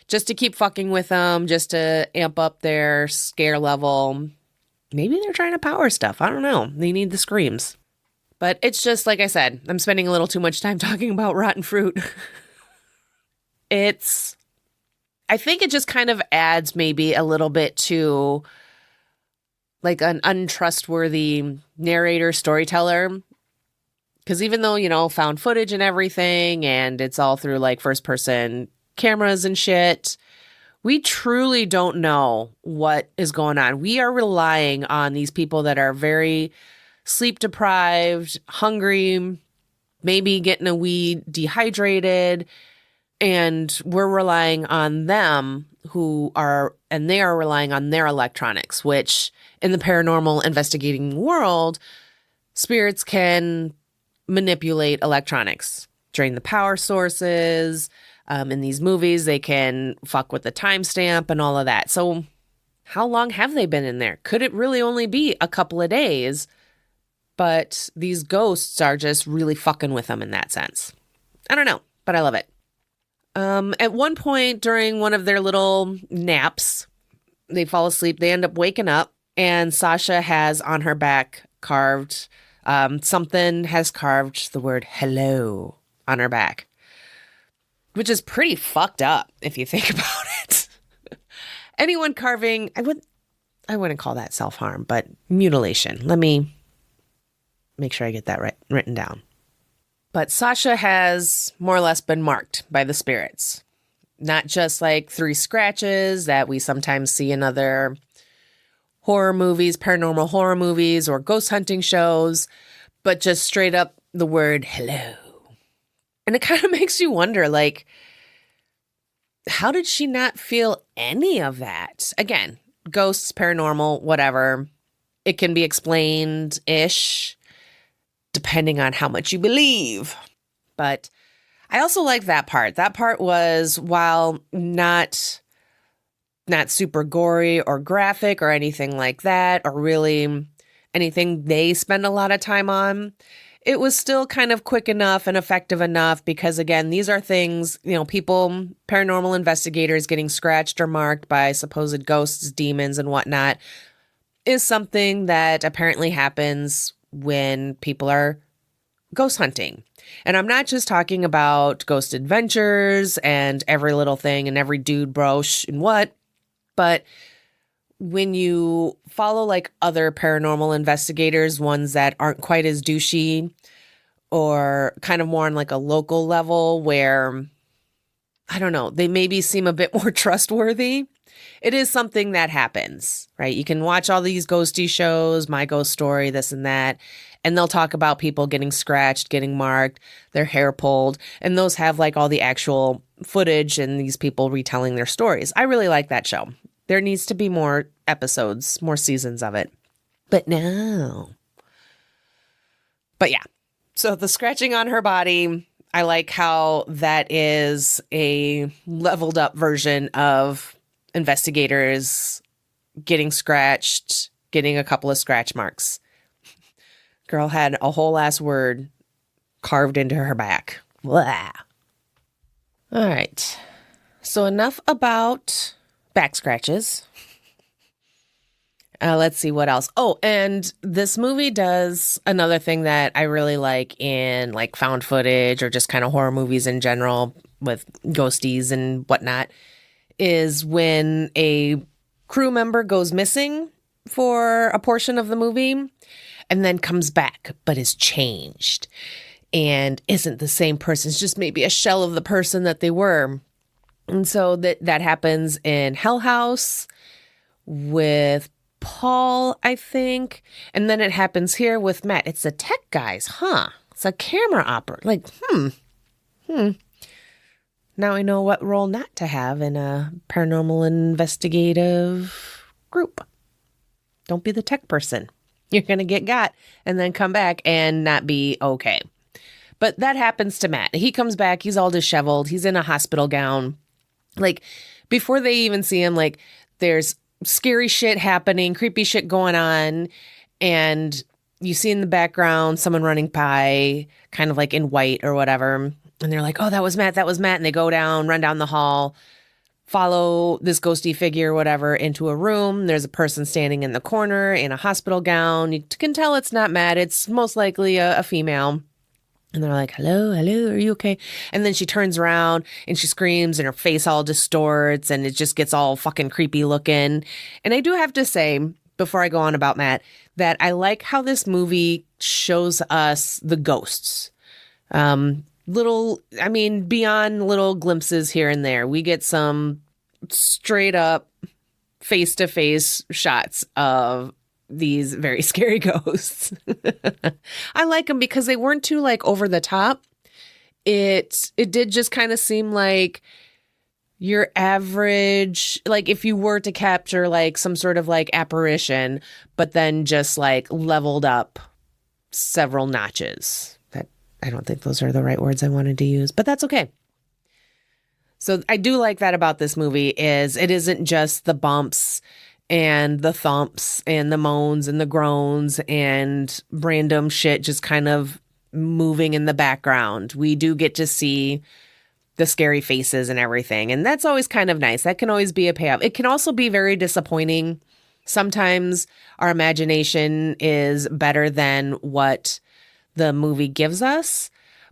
just to keep fucking with them, just to amp up their scare level? Maybe they're trying to power stuff. I don't know. They need the screams. But it's just, like I said, I'm spending a little too much time talking about rotten fruit. I think it just kind of adds maybe a little bit to like an untrustworthy narrator, storyteller. Because even though, found footage and everything, and it's all through like first person cameras and shit, we truly don't know what is going on. We are relying on these people that are very sleep deprived, hungry, maybe getting a wee dehydrated, and we're relying on them and they are relying on their electronics, which in the paranormal investigating world, spirits can manipulate electronics, drain the power sources. In these movies, they can fuck with the timestamp and all of that. So how long have they been in there? Could it really only be a couple of days? But these ghosts are just really fucking with them in that sense. I don't know, but I love it. At one point during one of their little naps, they fall asleep. They end up waking up, and Sasha has on her back carved, something has carved the word hello on her back, which is pretty fucked up if you think about it. Anyone carving, I wouldn't call that self-harm, but mutilation. Let me make sure I get that right, written down. But Sasha has more or less been marked by the spirits. Not just like 3 scratches that we sometimes see in other horror movies, paranormal horror movies, or ghost hunting shows, but just straight up the word hello. And it kind of makes you wonder, like, how did she not feel any of that? Again, ghosts, paranormal, whatever. It can be explained-ish, depending on how much you believe. But I also like that part. That part was, while not super gory or graphic or anything like that, or really anything they spend a lot of time on, it was still kind of quick enough and effective enough because, again, these are things, people, paranormal investigators getting scratched or marked by supposed ghosts, demons, and whatnot is something that apparently happens when people are ghost hunting. And I'm not just talking about Ghost Adventures and every little thing and every dude, bro, and what, but when you follow like other paranormal investigators, ones that aren't quite as douchey or kind of more on like a local level where, I don't know, they maybe seem a bit more trustworthy. It is something that happens, right? You can watch all these ghosty shows, My Ghost Story, this and that, and they'll talk about people getting scratched, getting marked, their hair pulled, and those have like all the actual footage and these people retelling their stories. I really like that show. There needs to be more episodes, more seasons of it. But no. But yeah. So the scratching on her body, I like how that is a leveled up version of investigators getting scratched, getting a couple of scratch marks. Girl had a whole ass word carved into her back. Blah. All right. So enough about back scratches. Let's see what else. Oh, and this movie does another thing that I really like in like found footage or just kind of horror movies in general with ghosties and whatnot, is when a crew member goes missing for a portion of the movie and then comes back, but is changed and isn't the same person. It's just maybe a shell of the person that they were. And so that happens in Hell House with Paul, I think. And then it happens here with Matt. It's the tech guys, huh? It's a camera operator. Like, Now I know what role not to have in a paranormal investigative group. Don't be the tech person. You're going to get got and then come back and not be okay. But that happens to Matt. He comes back. He's all disheveled. He's in a hospital gown. Like, before they even see him, like, there's scary shit happening, creepy shit going on. And you see in the background someone running by, kind of like in white or whatever. And they're like, oh, that was Matt. That was Matt. And they go down, run down the hall, follow this ghosty figure or whatever into a room. There's a person standing in the corner in a hospital gown. You can tell it's not Matt. It's most likely a female. And they're like, hello, are you okay? And then she turns around and she screams and her face all distorts and it just gets all fucking creepy looking. And I do have to say, before I go on about Matt, that I like how this movie shows us the ghosts. Beyond little glimpses here and there. We get some straight up face-to-face shots of these very scary ghosts. I like them because they weren't too like over the top. It did just kind of seem like your average, like if you were to capture like some sort of like apparition, but then just like leveled up several notches. That I don't think those are the right words I wanted to use, but that's okay. So I do like that about this movie is it isn't just the bumps and the thumps and the moans and the groans and random shit just kind of moving in the background. We do get to see the scary faces and everything. And that's always kind of nice. That can always be a payoff. It can also be very disappointing. Sometimes our imagination is better than what the movie gives us.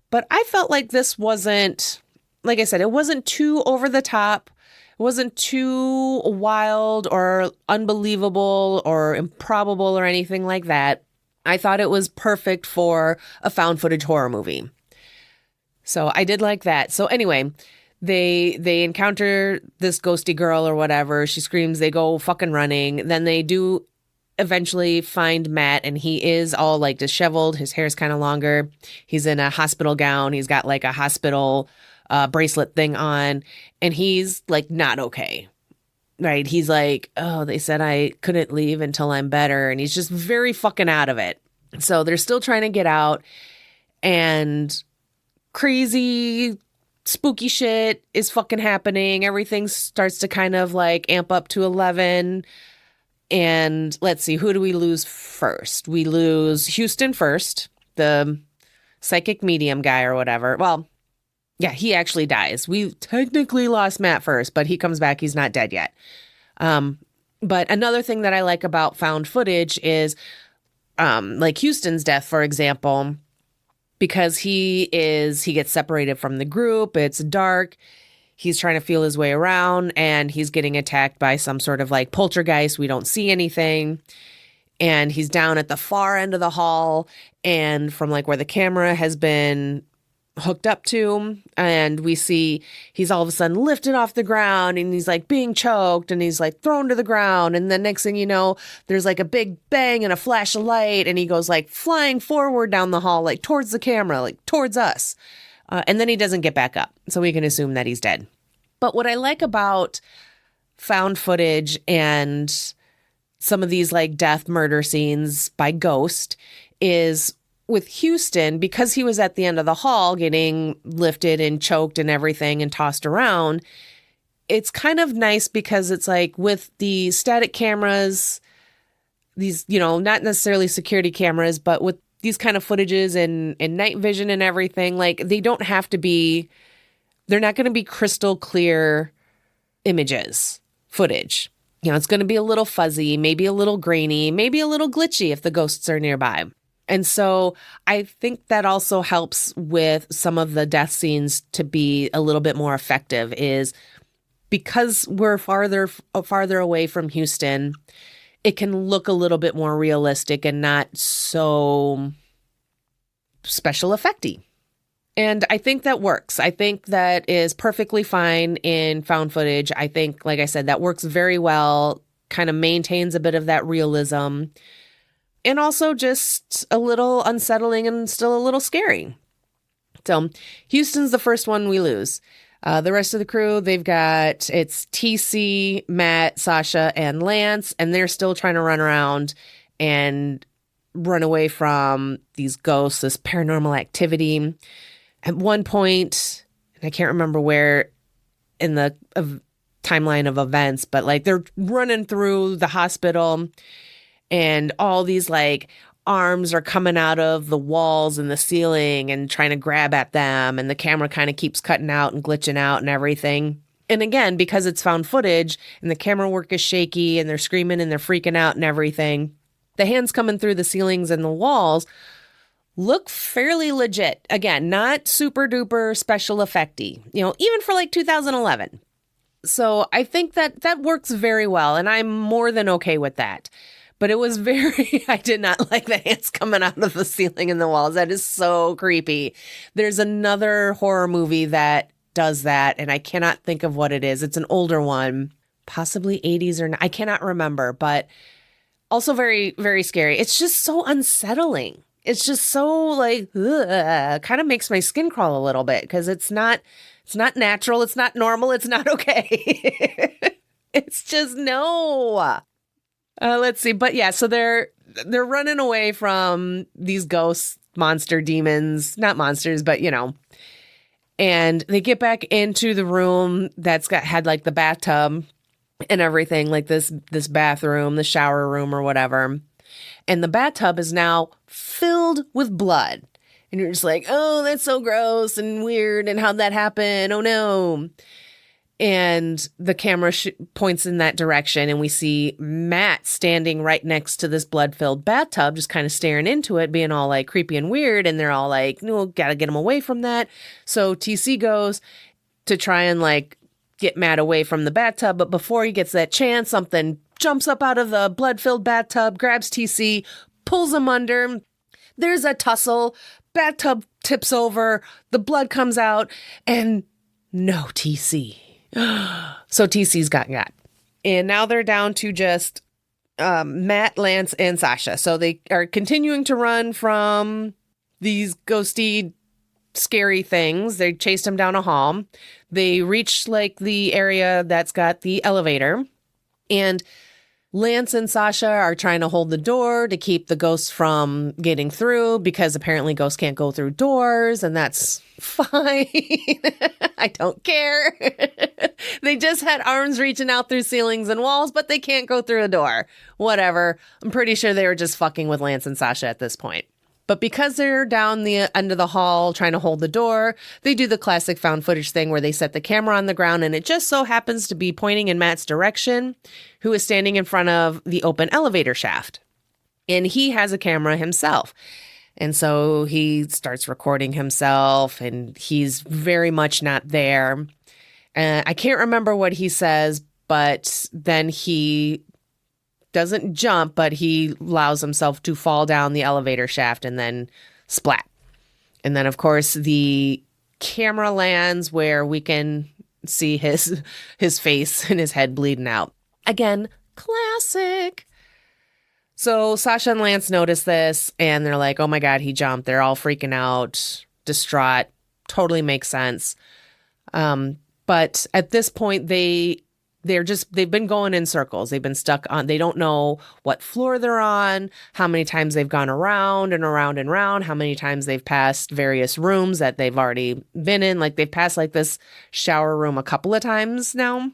But I felt like this wasn't, like I said, it wasn't too over the top. It wasn't too wild or unbelievable or improbable or anything like that. I thought it was perfect for a found footage horror movie. So I did like that. So anyway, they encounter this ghosty girl or whatever. She screams, they go fucking running. Then they do eventually find Matt and he is all like disheveled. His hair's kind of longer. He's in a hospital gown. He's got like a hospital bracelet thing on and he's like not okay, right? He's like, oh, they said I couldn't leave until I'm better. And he's just very fucking out of it. So they're still trying to get out and crazy spooky shit is fucking happening. Everything starts to kind of like amp up to 11. And let's see, who do we lose first? We lose Houston first, the psychic medium guy or whatever. Well, yeah, he actually dies. We technically lost Matt first, but he comes back. He's not dead yet. But another thing that I like about found footage is like Houston's death, for example, because he gets separated from the group. It's dark. He's trying to feel his way around and he's getting attacked by some sort of like poltergeist. We don't see anything. And he's down at the far end of the hall and from like where the camera has been hooked up to, and we see he's all of a sudden lifted off the ground and he's like being choked and he's like thrown to the ground, and the next thing you know there's like a big bang and a flash of light and he goes like flying forward down the hall like towards the camera, like towards us, and then he doesn't get back up, so we can assume that he's dead. But what I like about found footage and some of these like death murder scenes by ghost is with Houston, because he was at the end of the hall getting lifted and choked and everything and tossed around, it's kind of nice because it's like with the static cameras, these, you know, not necessarily security cameras, but with these kind of footages and night vision and everything, like they don't have to be, they're not going to be crystal clear footage. You know, it's going to be a little fuzzy, maybe a little grainy, maybe a little glitchy if the ghosts are nearby. And so I think that also helps with some of the death scenes to be a little bit more effective, is because we're farther away from Houston, it can look a little bit more realistic and not so special effecty. And I think that works. I think that is perfectly fine in found footage. I think, like I said, that works very well, kind of maintains a bit of that realism. And also just a little unsettling and still a little scary. So Houston's the first one we lose. The rest of the crew, they've got, it's TC, Matt, Sasha, and Lance, and they're still trying to run around and run away from these ghosts, this paranormal activity. At one point, and I can't remember where in the timeline of events, but like they're running through the hospital and all these like arms are coming out of the walls and the ceiling and trying to grab at them. And the camera kind of keeps cutting out and glitching out and everything. And again, because it's found footage and the camera work is shaky and they're screaming and they're freaking out and everything, the hands coming through the ceilings and the walls look fairly legit. Again, not super duper special effecty, you know, even for like 2011. So I think that works very well. And I'm more than okay with that. But it was I did not like the hands coming out of the ceiling and the walls. That is so creepy. There's another horror movie that does that, and I cannot think of what it is. It's an older one, possibly 80s or I cannot remember, but also very, very scary. It's just so unsettling. It's just so like, kind of makes my skin crawl a little bit because it's not natural. It's not normal. It's not okay. It's just no. Let's see. But yeah, so they're running away from these ghosts, monster demons, not monsters, but you know, and they get back into the room that's had like the bathtub and everything, like this bathroom, the shower room or whatever. And the bathtub is now filled with blood. And you're just like, oh, that's so gross and weird. And how'd that happen? Oh no. And the camera points in that direction, and we see Matt standing right next to this blood-filled bathtub, just kind of staring into it, being all like creepy and weird. And they're all like, no, gotta get him away from that. So TC goes to try and like get Matt away from the bathtub. But before he gets that chance, something jumps up out of the blood-filled bathtub, grabs TC, pulls him under. There's a tussle. Bathtub tips over. The blood comes out, and no TC. So TC's got. And now they're down to just Matt, Lance, and Sasha. So they are continuing to run from these ghosty, scary things. They chased them down a hall. They reach like the area that's got the elevator. And Lance and Sasha are trying to hold the door to keep the ghosts from getting through, because apparently ghosts can't go through doors, and that's fine. I don't care. They just had arms reaching out through ceilings and walls, but they can't go through a door. Whatever. I'm pretty sure they were just fucking with Lance and Sasha at this point. But because they're down the end of the hall trying to hold the door, they do the classic found footage thing where they set the camera on the ground, and it just so happens to be pointing in Matt's direction, who is standing in front of the open elevator shaft. And he has a camera himself. And so he starts recording himself, and he's very much not there. I can't remember what he says, but then he doesn't jump, but he allows himself to fall down the elevator shaft and then splat. And then, of course, the camera lands where we can see his face and his head bleeding out. Again, classic. So Sasha and Lance notice this and they're like, oh my God, he jumped. They're all freaking out, distraught. Totally makes sense. But at this point, they've been going in circles. They've been stuck on, they don't know what floor they're on, how many times they've gone around and around and around, how many times they've passed various rooms that they've already been in. Like they've passed like this shower room a couple of times now.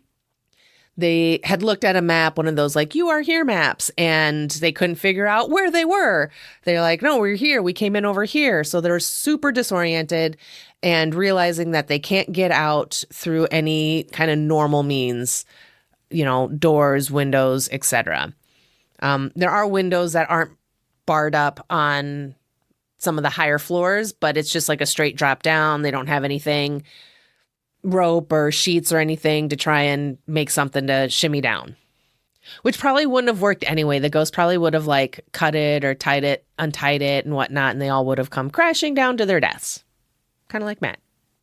They had looked at a map, one of those like, you are here maps, and they couldn't figure out where they were. They're like, no, we're here. We came in over here. So they're super disoriented and realizing that they can't get out through any kind of normal means, doors, windows, etc. There are windows that aren't barred up on some of the higher floors, but it's just like a straight drop down. They don't have anything, rope or sheets or anything to try and make something to shimmy down, which probably wouldn't have worked anyway. The ghost probably would have like cut it or untied it and whatnot, and they all would have come crashing down to their deaths. Kind of like Matt.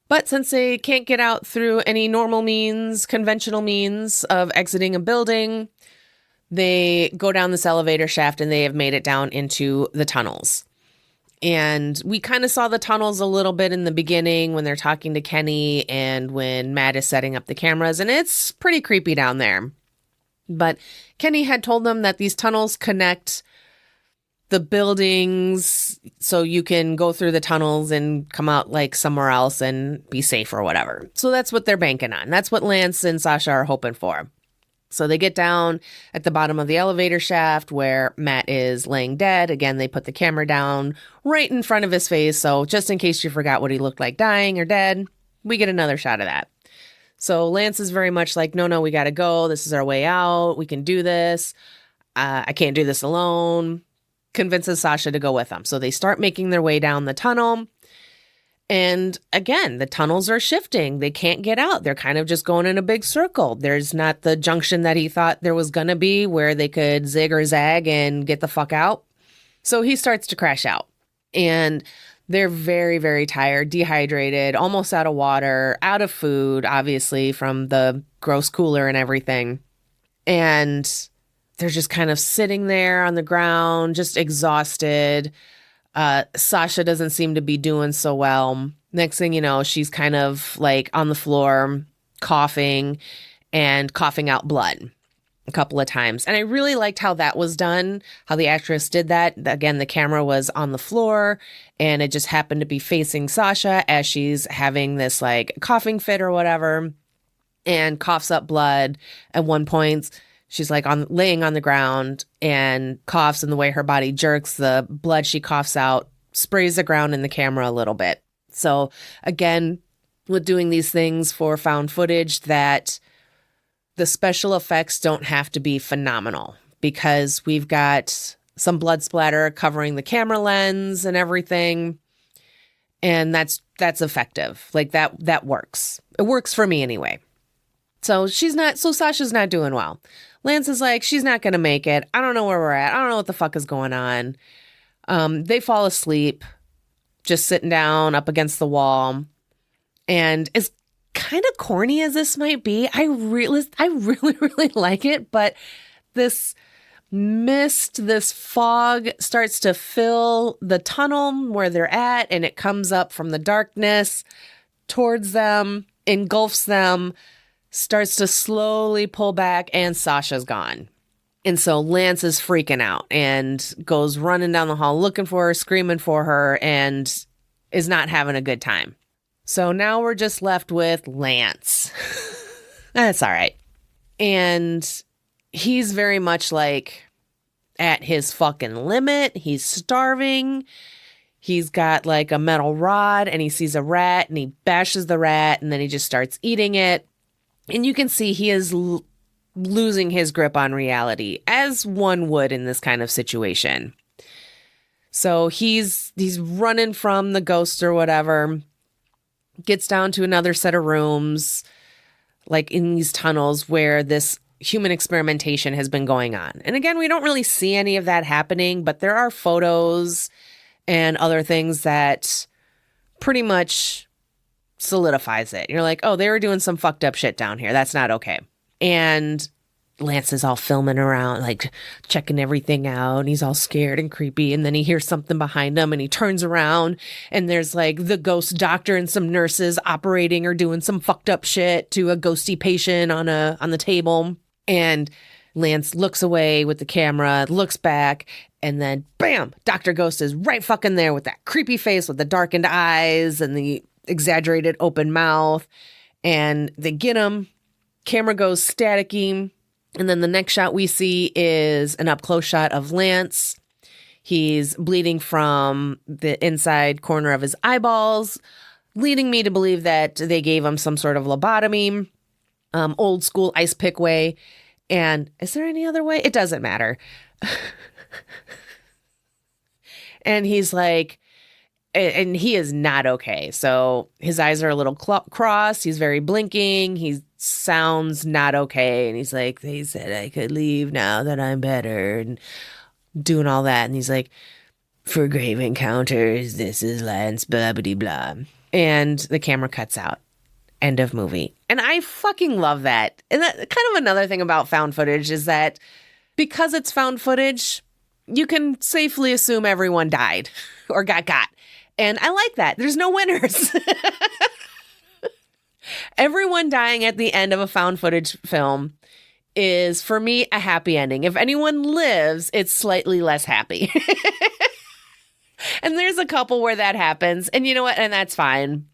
But since they can't get out through any normal means, conventional means of exiting a building, they go down this elevator shaft and they have made it down into the tunnels. And we kind of saw the tunnels a little bit in the beginning when they're talking to Kenny and when Matt is setting up the cameras, and it's pretty creepy down there. But Kenny had told them that these tunnels connect the buildings so you can go through the tunnels and come out like somewhere else and be safe or whatever. So that's what they're banking on. That's what Lance and Sasha are hoping for. So they get down at the bottom of the elevator shaft where Matt is laying dead. Again, they put the camera down right in front of his face. So just in case you forgot what he looked like dying or dead, we get another shot of that. So Lance is very much like, no, we got to go. This is our way out. We can do this. I can't do this alone. Convinces Sasha to go with him. So they start making their way down the tunnel. And again, the tunnels are shifting. They can't get out. They're kind of just going in a big circle. There's not the junction that he thought there was going to be where they could zig or zag and get the fuck out. So he starts to crash out. And they're very, very tired, dehydrated, almost out of water, out of food, obviously, from the gross cooler and everything. And they're just kind of sitting there on the ground, just exhausted. Sasha doesn't seem to be doing so well. Next thing you know, she's kind of like on the floor, coughing and coughing out blood a couple of times. And I really liked how that was done, how the actress did that. Again, the camera was on the floor and it just happened to be facing Sasha as she's having this like coughing fit or whatever and coughs up blood. At one point, she's like laying on the ground and coughs, and the way her body jerks, the blood she coughs out sprays the ground in the camera a little bit. So again, with doing these things for found footage, that the special effects don't have to be phenomenal because we've got some blood splatter covering the camera lens and everything. And that's effective. Like that works. It works for me anyway. So Sasha's not doing well. Lance is like, she's not going to make it. I don't know where we're at. I don't know what the fuck is going on. They fall asleep, just sitting down up against the wall. And as kind of corny as this might be, I really, really like it. But this mist, this fog starts to fill the tunnel where they're at. And it comes up from the darkness towards them, engulfs them, starts to slowly pull back, and Sasha's gone. And so Lance is freaking out and goes running down the hall looking for her, screaming for her, and is not having a good time. So now we're just left with Lance. That's all right. And he's very much like at his fucking limit. He's starving. He's got like a metal rod and he sees a rat and he bashes the rat and then he just starts eating it. And you can see he is losing his grip on reality, as one would in this kind of situation. So he's running from the ghost or whatever, gets down to another set of rooms. like in these tunnels where this human experimentation has been going on. And again, we don't really see any of that happening, but there are photos and other things that pretty much solidifies it. You're like, oh, they were doing some fucked up shit down here. That's not okay. And Lance is all filming around, like checking everything out. And he's all scared and creepy. And then he hears something behind him and he turns around and there's like the ghost doctor and some nurses operating or doing some fucked up shit to a ghosty patient on the table. And Lance looks away with the camera, looks back, and then bam, Dr. Ghost is right fucking there with that creepy face with the darkened eyes and the exaggerated open mouth. And they get him. Camera goes staticky. And then the next shot we see is an up close shot of Lance. He's bleeding from the inside corner of his eyeballs, leading me to believe that they gave him some sort of lobotomy, old school ice pick way. And is there any other way? It doesn't matter. And he's like, and he is not okay. So his eyes are a little crossed. He's very blinking. He sounds not okay. And he's like, they said I could leave now that I'm better, and doing all that. And he's like, for grave encounters, this is Lance, blah, blah, blah. And the camera cuts out. End of movie. And I fucking love that. And that kind of another thing about found footage is that because it's found footage, you can safely assume everyone died or got. And I like that. There's no winners. Everyone dying at the end of a found footage film is, for me, a happy ending. If anyone lives, it's slightly less happy. And there's a couple where that happens. And you know what? And that's fine.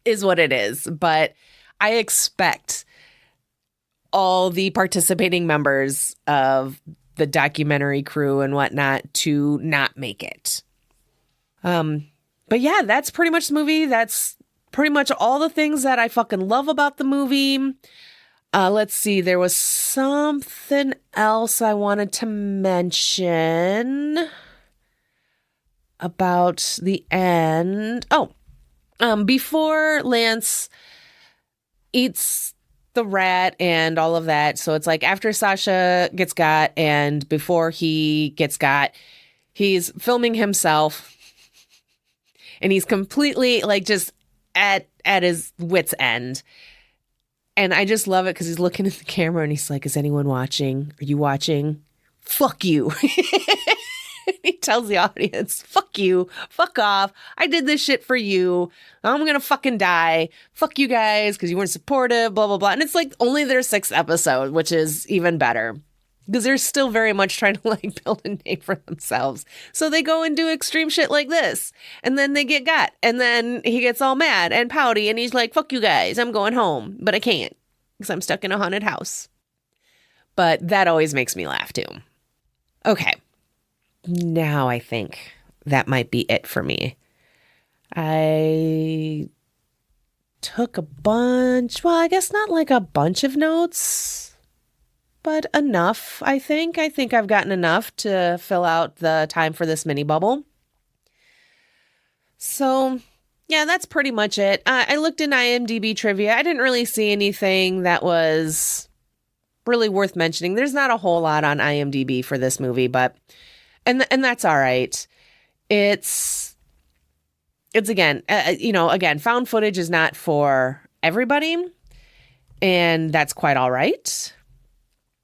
Is what it is. But I expect all the participating members of the documentary crew and whatnot to not make it. But yeah, that's pretty much the movie. That's pretty much all the things that I fucking love about the movie. Let's see. There was something else I wanted to mention about the end. Oh, before Lance eats the rat and all of that. So it's like after Sasha gets got and before he gets got, he's filming himself and he's completely like just at his wit's end. And I just love it because he's looking at the camera and he's like, is anyone watching? Are you watching? Fuck you. He tells the audience, fuck you, fuck off. I did this shit for you. I'm going to fucking die. Fuck you guys because you weren't supportive, blah, blah, blah. And it's like only their 6th episode, which is even better because they're still very much trying to like build a name for themselves. So they go and do extreme shit like this. And then they get got. And then he gets all mad and pouty and he's like, fuck you guys. I'm going home. But I can't because I'm stuck in a haunted house. But that always makes me laugh too. Okay. Now I think that might be it for me. I took a bunch, well, I guess not like a bunch of notes, but enough, I think. I think I've gotten enough to fill out the time for this mini bubble. So, yeah, that's pretty much it. I looked in IMDb trivia. I didn't really see anything that was really worth mentioning. There's not a whole lot on IMDb for this movie, but... And that's all right. It's again, again, found footage is not for everybody, and that's quite all right.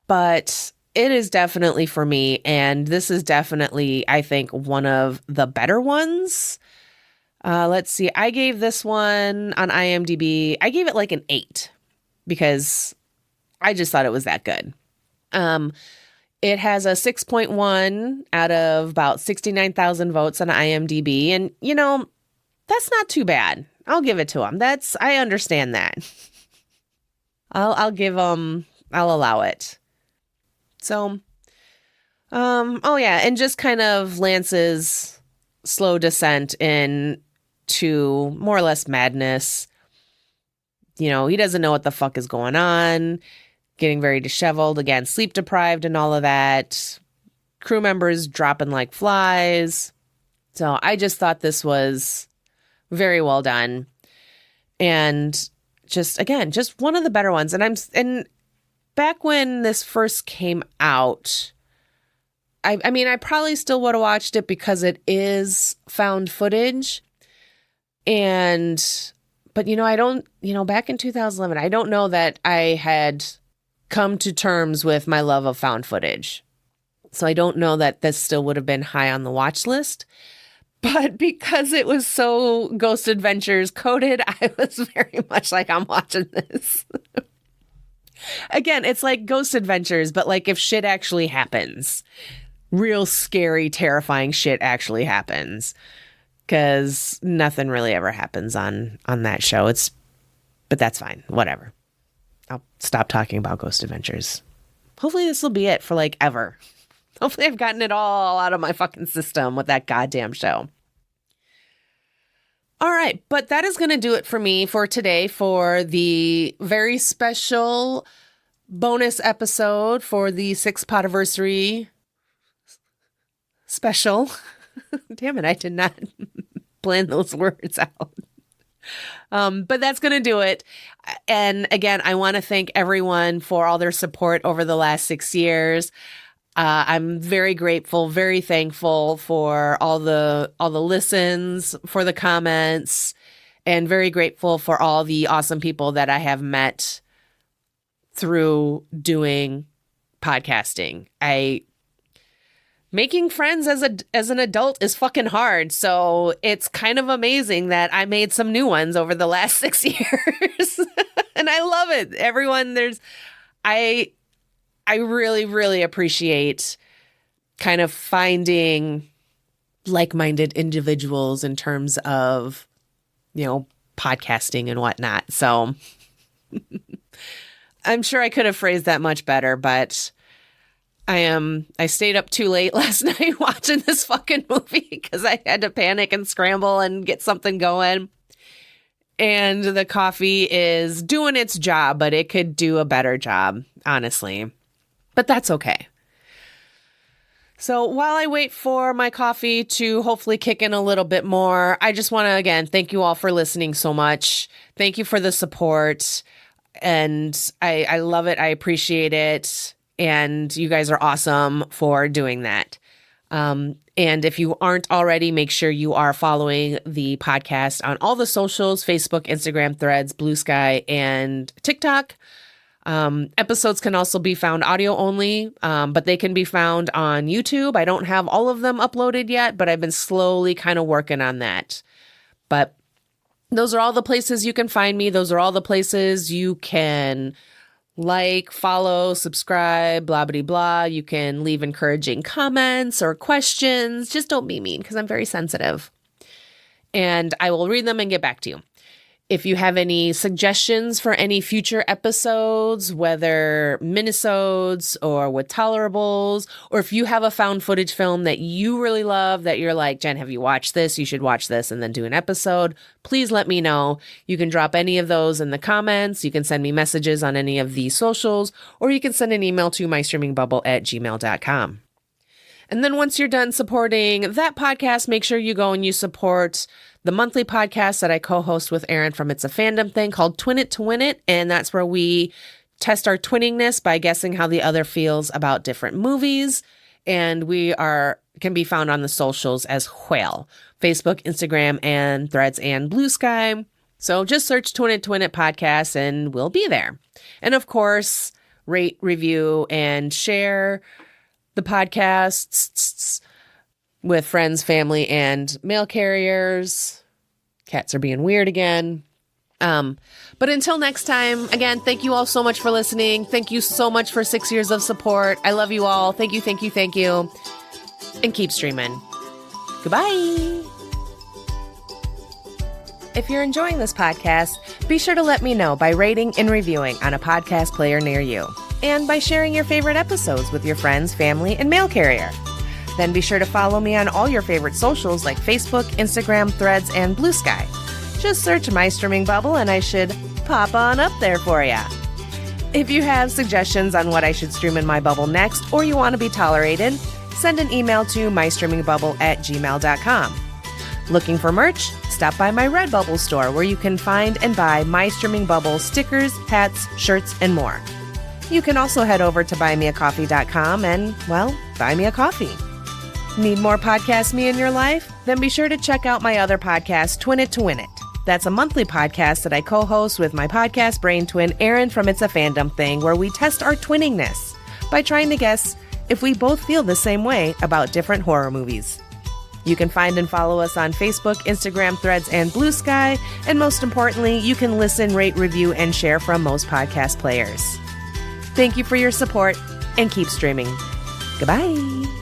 But it is definitely for me, and this is definitely, I think, one of the better ones. Let's see. I gave this one on IMDb. I gave it like an 8 because I just thought it was that good. It has a 6.1 out of about 69,000 votes on IMDb. And, that's not too bad. I'll give it to them. I understand that. I'll allow it. So, oh yeah. And just kind of Lance's slow descent into more or less madness. He doesn't know what the fuck is going on. Getting very disheveled, again, sleep deprived and all of that. Crew members dropping like flies. So I just thought this was very well done. And just one of the better ones. And back when this first came out, I mean, I probably still would have watched it because it is found footage. But I don't, back in 2011, I don't know that I had come to terms with my love of found footage. So I don't know that this still would have been high on the watch list. But because it was so Ghost Adventures coded, I was very much like, I'm watching this. Again, it's like Ghost Adventures, but like if shit actually happens. Real scary, terrifying shit actually happens. Because nothing really ever happens on that show. But that's fine. Whatever. I'll stop talking about Ghost Adventures. Hopefully this will be it for like ever. Hopefully I've gotten it all out of my fucking system with that goddamn show. All right, but that is going to do it for me for today for the very special bonus episode for the 6th Podiversary special. Damn it, I did not plan those words out. But that's going to do it. And again, I want to thank everyone for all their support over the last 6 years. I'm very grateful, very thankful for all the listens, for the comments, and very grateful for all the awesome people that I have met through doing podcasting. Making friends as an adult is fucking hard. So it's kind of amazing that I made some new ones over the last 6 years. And I love it. Everyone, I really, really appreciate kind of finding like-minded individuals in terms of, podcasting and whatnot. So I'm sure I could have phrased that much better, but I stayed up too late last night watching this fucking movie because I had to panic and scramble and get something going. And the coffee is doing its job, but it could do a better job, honestly. But that's okay. So while I wait for my coffee to hopefully kick in a little bit more, I just want to, again, thank you all for listening so much. Thank you for the support. And I love it. I appreciate it. And you guys are awesome for doing that. And if you aren't already, make sure you are following the podcast on all the socials, Facebook, Instagram, Threads, Blue Sky, and TikTok. Episodes can also be found audio only, but they can be found on YouTube. I don't have all of them uploaded yet, but I've been slowly kind of working on that. But those are all the places you can find me. Those are all the places you can like, follow, subscribe, blah, blah, blah. You can leave encouraging comments or questions. Just don't be mean because I'm very sensitive. And I will read them and get back to you. If you have any suggestions for any future episodes, whether minisodes or with tolerables, or if you have a found footage film that you really love that you're like, Jen, have you watched this? You should watch this and then do an episode. Please let me know. You can drop any of those in the comments. You can send me messages on any of the socials, or you can send an email to mystreamingbubble@gmail.com. And then once you're done supporting that podcast, make sure you go and you support the monthly podcast that I co-host with Aaron from It's a Fandom Thing called Twin It to Win It. And that's where we test our twinningness by guessing how the other feels about different movies. And we can be found on the socials as Whale, Facebook, Instagram, and Threads, and Blue Sky. So just search Twin It podcast and we'll be there. And of course, rate, review, and share the podcasts with friends, family, and mail carriers. Cats are being weird again. But until next time, again, thank you all so much for listening. Thank you so much for 6 years of support. I love you all. Thank you, thank you, thank you. And keep streaming. Goodbye. If you're enjoying this podcast, be sure to let me know by rating and reviewing on a podcast player near you, and by sharing your favorite episodes with your friends, family, and mail carrier. Then be sure to follow me on all your favorite socials like Facebook, Instagram, Threads, and Blue Sky. Just search My Streaming Bubble and I should pop on up there for ya. If you have suggestions on what I should stream in my bubble next, or you want to be tolerated, send an email to mystreamingbubble@gmail.com. Looking for merch? stop by my Redbubble store where you can find and buy My Streaming Bubble stickers, hats, shirts, and more. You can also head over to buymeacoffee.com and, well, buy me a coffee. Need more Podcast Me in your life? Then be sure to check out my other podcast, Twin It to Win It. That's a monthly podcast that I co-host with my podcast brain twin, Erin from It's a Fandom Thing, where we test our twinningness by trying to guess if we both feel the same way about different horror movies. You can find and follow us on Facebook, Instagram, Threads, and Blue Sky. And most importantly, you can listen, rate, review, and share from most podcast players. Thank you for your support and keep streaming. Goodbye.